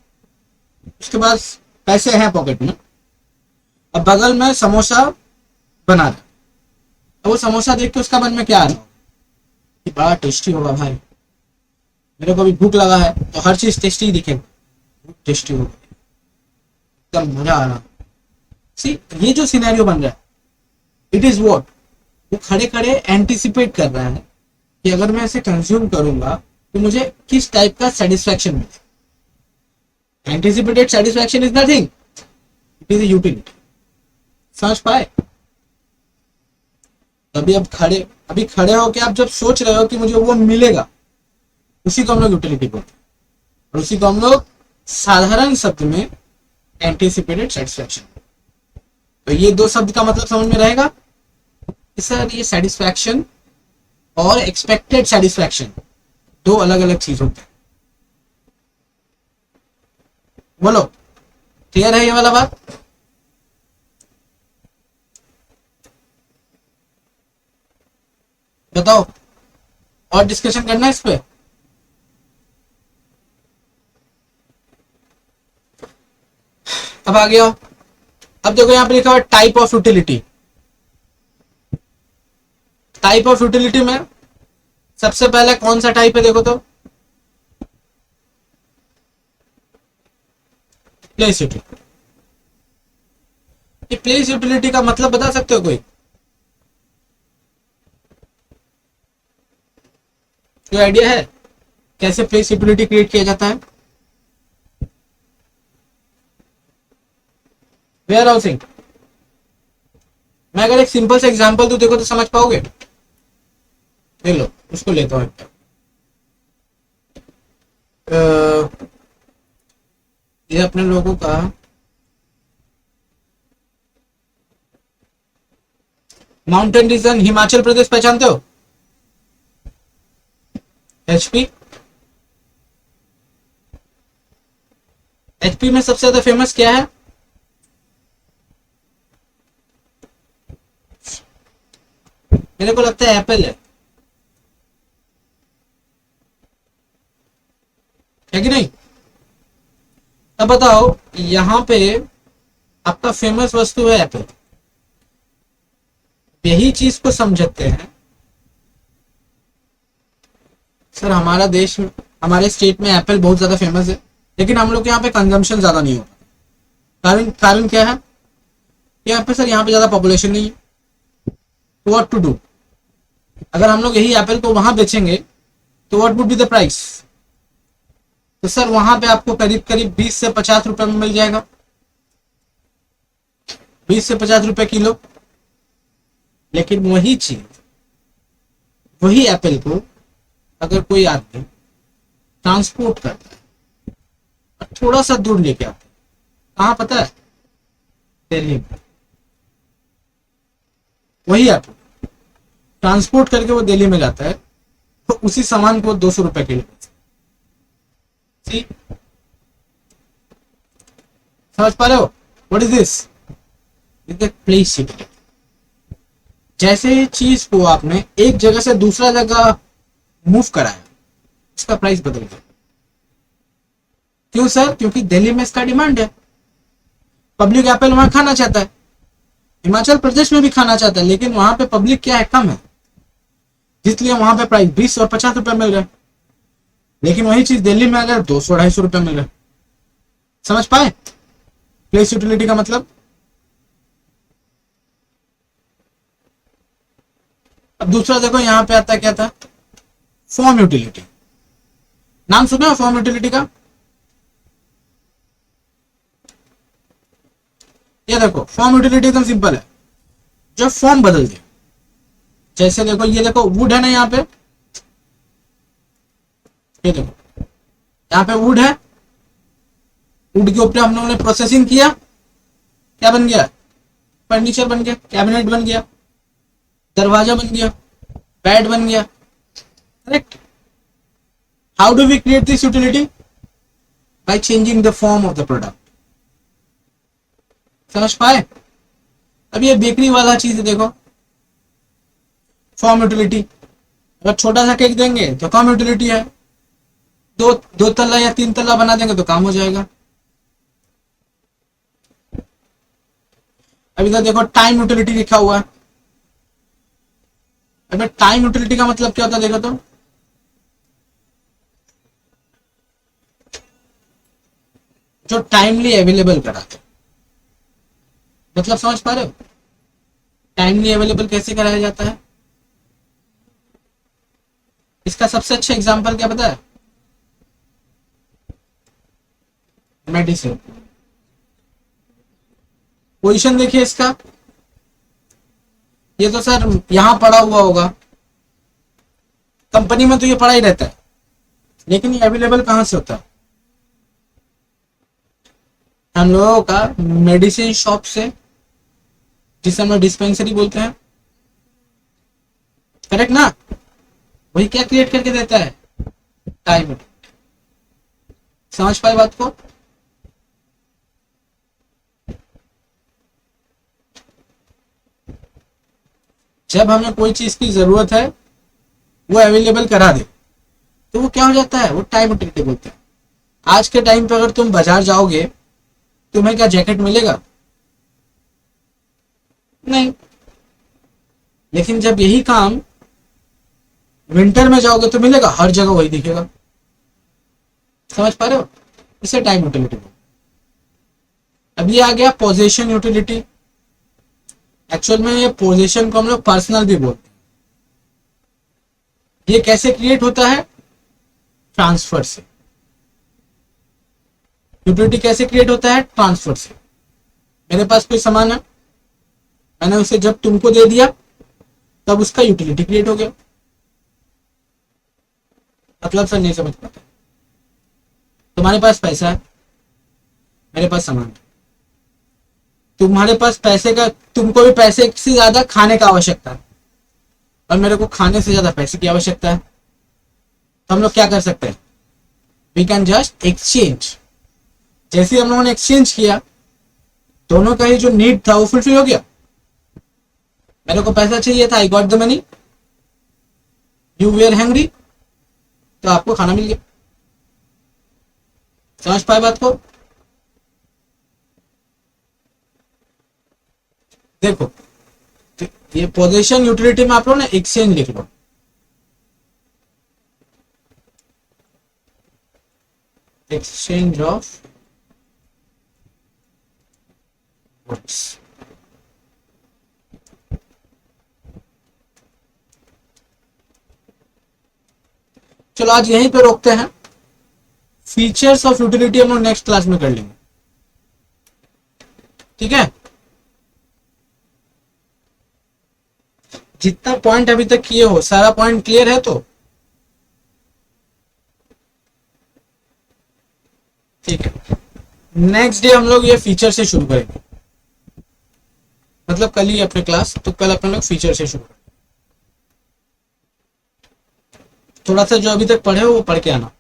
उसके पास पैसे हैं पॉकेट में, अब बगल में समोसा बना रहा है, अब वो समोसा देख के उसका मन में क्या आ रहा है कि बड़ा टेस्टी होगा भाई, मेरे को भी भूख लगा है तो हर चीज टेस्टी दिखेगा, टेस्टी होगा, एकदम मजा आ रहा। सी, ये जो सिनेरियो बन रहा है, इट इज व्हाट, वो खड़े खड़े एंटिसिपेट कर रहा है कि अगर मैं इसे कंज्यूम करूंगा तो मुझे किस टाइप का सेटिस्फैक्शन मिले। Anticipated satisfaction is nothing, it is utility. समझ पाए? तभी अभी खड़े होके आप जब सोच रहे हो कि मुझे वो मिलेगा, उसी को हम लोग यूटिलिटी बोलते हैं, और उसी को हम लोग साधारण शब्द में एंटिसिपेटेड सेटिस्फैक्शन। तो ये दो शब्द का मतलब समझ में रहेगा कि सर ये सेटिस्फैक्शन और एक्सपेक्टेड सेटिस्फैक्शन दो अलग अलग चीज होते हैं। बोलो, क्लियर है ये वाला बात? बताओ, और डिस्कशन करना है इस पे? अब आ गया। अब देखो यहां पे लिखा हुआ type of utility. Type of utility में सबसे पहले कौन सा टाइप है देखो तो? Place utility. ये प्लेस यूटिलिटी का मतलब बता सकते हो कोई? कोई आइडिया है? कैसे प्लेस यूटिलिटी क्रिएट किया जाता है? Warehousing. मैं अगर एक सिंपल सा एग्जांपल दूं देखो तो समझ पाओगे? देख लो, उसको लेता हूं। ये अपने लोगों का माउंटेन रीजन हिमाचल प्रदेश पहचानते हो? एचपी। एचपी में सबसे ज्यादा फेमस क्या है? मेरे को लगता है एप्पल है कि नहीं? अब बताओ, यहां पे आपका फेमस वस्तु है एप्पल। यही चीज को समझते हैं सर, हमारा देश में, हमारे स्टेट में एप्पल बहुत ज्यादा फेमस है, लेकिन हम लोग के यहाँ पे कंजम्पशन ज्यादा नहीं होता। कारण क्या है? यहाँ पे सर, यहाँ पे ज्यादा पॉपुलेशन नहीं है। What to do? अगर हम लोग यही एप्पल को वहां बेचेंगे तो what would be the price? तो सर वहां पे आपको करीब करीब 20 से 50 रुपए में मिल जाएगा। 20 से 50 रुपए किलो। लेकिन वही चीज, वही एप्पल को अगर कोई आदमी ट्रांसपोर्ट करता है और थोड़ा सा दूर लेके आता है, कहां पता है? दिल्ली में। वही एप्पल ट्रांसपोर्ट करके वो दिल्ली में जाता है, तो उसी सामान को 200 रुपए किलो। समझ पा रहे हो? What is this? Is place utility. जैसे चीज को आपने एक जगह से दूसरा जगह मूव कराया, इसका प्राइस बदल गया। क्यों सर? क्योंकि दिल्ली में इसका डिमांड है, पब्लिक एप्पल वहां खाना चाहता है। हिमाचल प्रदेश में भी खाना चाहता है, लेकिन वहां पे पब्लिक क्या है? कम है, इसलिए वहां पे प्राइस 20 और 50 रुपए मिल रहा है। लेकिन वही चीज दिल्ली में अगर 200-250 रुपए मिल रहा है। समझ पाए प्लेस यूटिलिटी का मतलब? अब दूसरा देखो, यहां पे आता है, क्या था? Form utility. नाम सुना है फॉर्म यूटिलिटी का? ये देखो, फॉर्म यूटिलिटी एकदम सिंपल है, जो फॉर्म बदल दे। जैसे देखो, ये देखो वुड है ना यहाँ पे, ये देखो यहाँ पे वुड है। वुड के ऊपर हम लोगों ने प्रोसेसिंग किया, क्या बन गया? फर्नीचर बन गया, कैबिनेट बन गया, दरवाजा बन गया, बेड बन गया। Correct? How do we create this utility? By changing the form of the product. समझ पाए? अब ये बेकरी वाला चीज देखो, फॉर्म यूटिलिटी। अगर छोटा सा केक देंगे तो कम यूटिलिटी है, दो तल्ला या 3 तल्ला बना देंगे तो काम हो जाएगा। अब इधर देखो, टाइम यूटिलिटी लिखा हुआ है। अब टाइम यूटिलिटी का मतलब क्या होता है देखो तो, जो टाइमली अवेलेबल कराते। मतलब समझ पा रहे हो? टाइमली अवेलेबल कैसे कराया जाता है? इसका सबसे अच्छा एग्जांपल क्या पता है? मेडिसिन। पोजीशन देखिए इसका, ये तो सर यहां पड़ा हुआ होगा, कंपनी में तो ये पड़ा ही रहता है, लेकिन ये अवेलेबल कहां से होता है? हम लोगों का मेडिसिन शॉप से, जिसे हम लोग डिस्पेंसरी बोलते हैं। करेक्ट ना? वही क्या क्रिएट करके देता है? टाइम। समझ पाए बात को? जब हमें कोई चीज की जरूरत है, वो अवेलेबल करा दे, तो वो क्या हो जाता है? वो टाइम यूटिलिटी बोलते हैं। आज के टाइम पे अगर तुम बाजार जाओगे, तुम्हें क्या जैकेट मिलेगा? नहीं। लेकिन जब यही काम विंटर में जाओगे तो मिलेगा, हर जगह वही दिखेगा। समझ पा रहे हो? इसे टाइम यूटिलिटी बोलते हैं। अब ये आ गया पोजीशन यूटिलिटी। एक्चुअल में ये पोजीशन को हम लोग पर्सनल भी बोलते हैं। ये कैसे क्रिएट होता है? ट्रांसफर से। यूटिलिटी कैसे क्रिएट होता है? ट्रांसफर से। मेरे पास कोई सामान है, मैंने उसे जब तुमको दे दिया तब उसका यूटिलिटी क्रिएट हो गया। मतलब सर नहीं समझ पाता। तुम्हारे पास पैसा है, मेरे पास सामान है। तुम्हारे पास पैसे का, तुमको भी पैसे से ज्यादा खाने का आवश्यकता है और मेरे को खाने से ज्यादा पैसे की आवश्यकता है। तो हम लोग क्या कर सकते हैं? We can just exchange. जैसे ही हम लोगों ने एक्सचेंज किया, दोनों का ही जो नीड था वो फुलफिल हो गया। मेरे को पैसा चाहिए था, I got the money. You were hungry, तो आपको खाना मिल गया। समझ पाए बात को? देखो, तो ये पोजीशन यूटिलिटी में आप लोग ना एक्सचेंज लिख लो। Exchange of goods. चलो आज यहीं पे रोकते हैं। फीचर्स ऑफ यूटिलिटी हम लोग नेक्स्ट क्लास में कर लेंगे, ठीक है? जितना पॉइंट अभी तक किए हो, सारा पॉइंट क्लियर है तो ठीक है। नेक्स्ट डे हम लोग ये फीचर से शुरू करेंगे, मतलब कल ही अपने क्लास, तो कल अपने लोग फीचर से शुरू करेंगे। थोड़ा सा जो अभी तक पढ़े हो वो पढ़ के आना।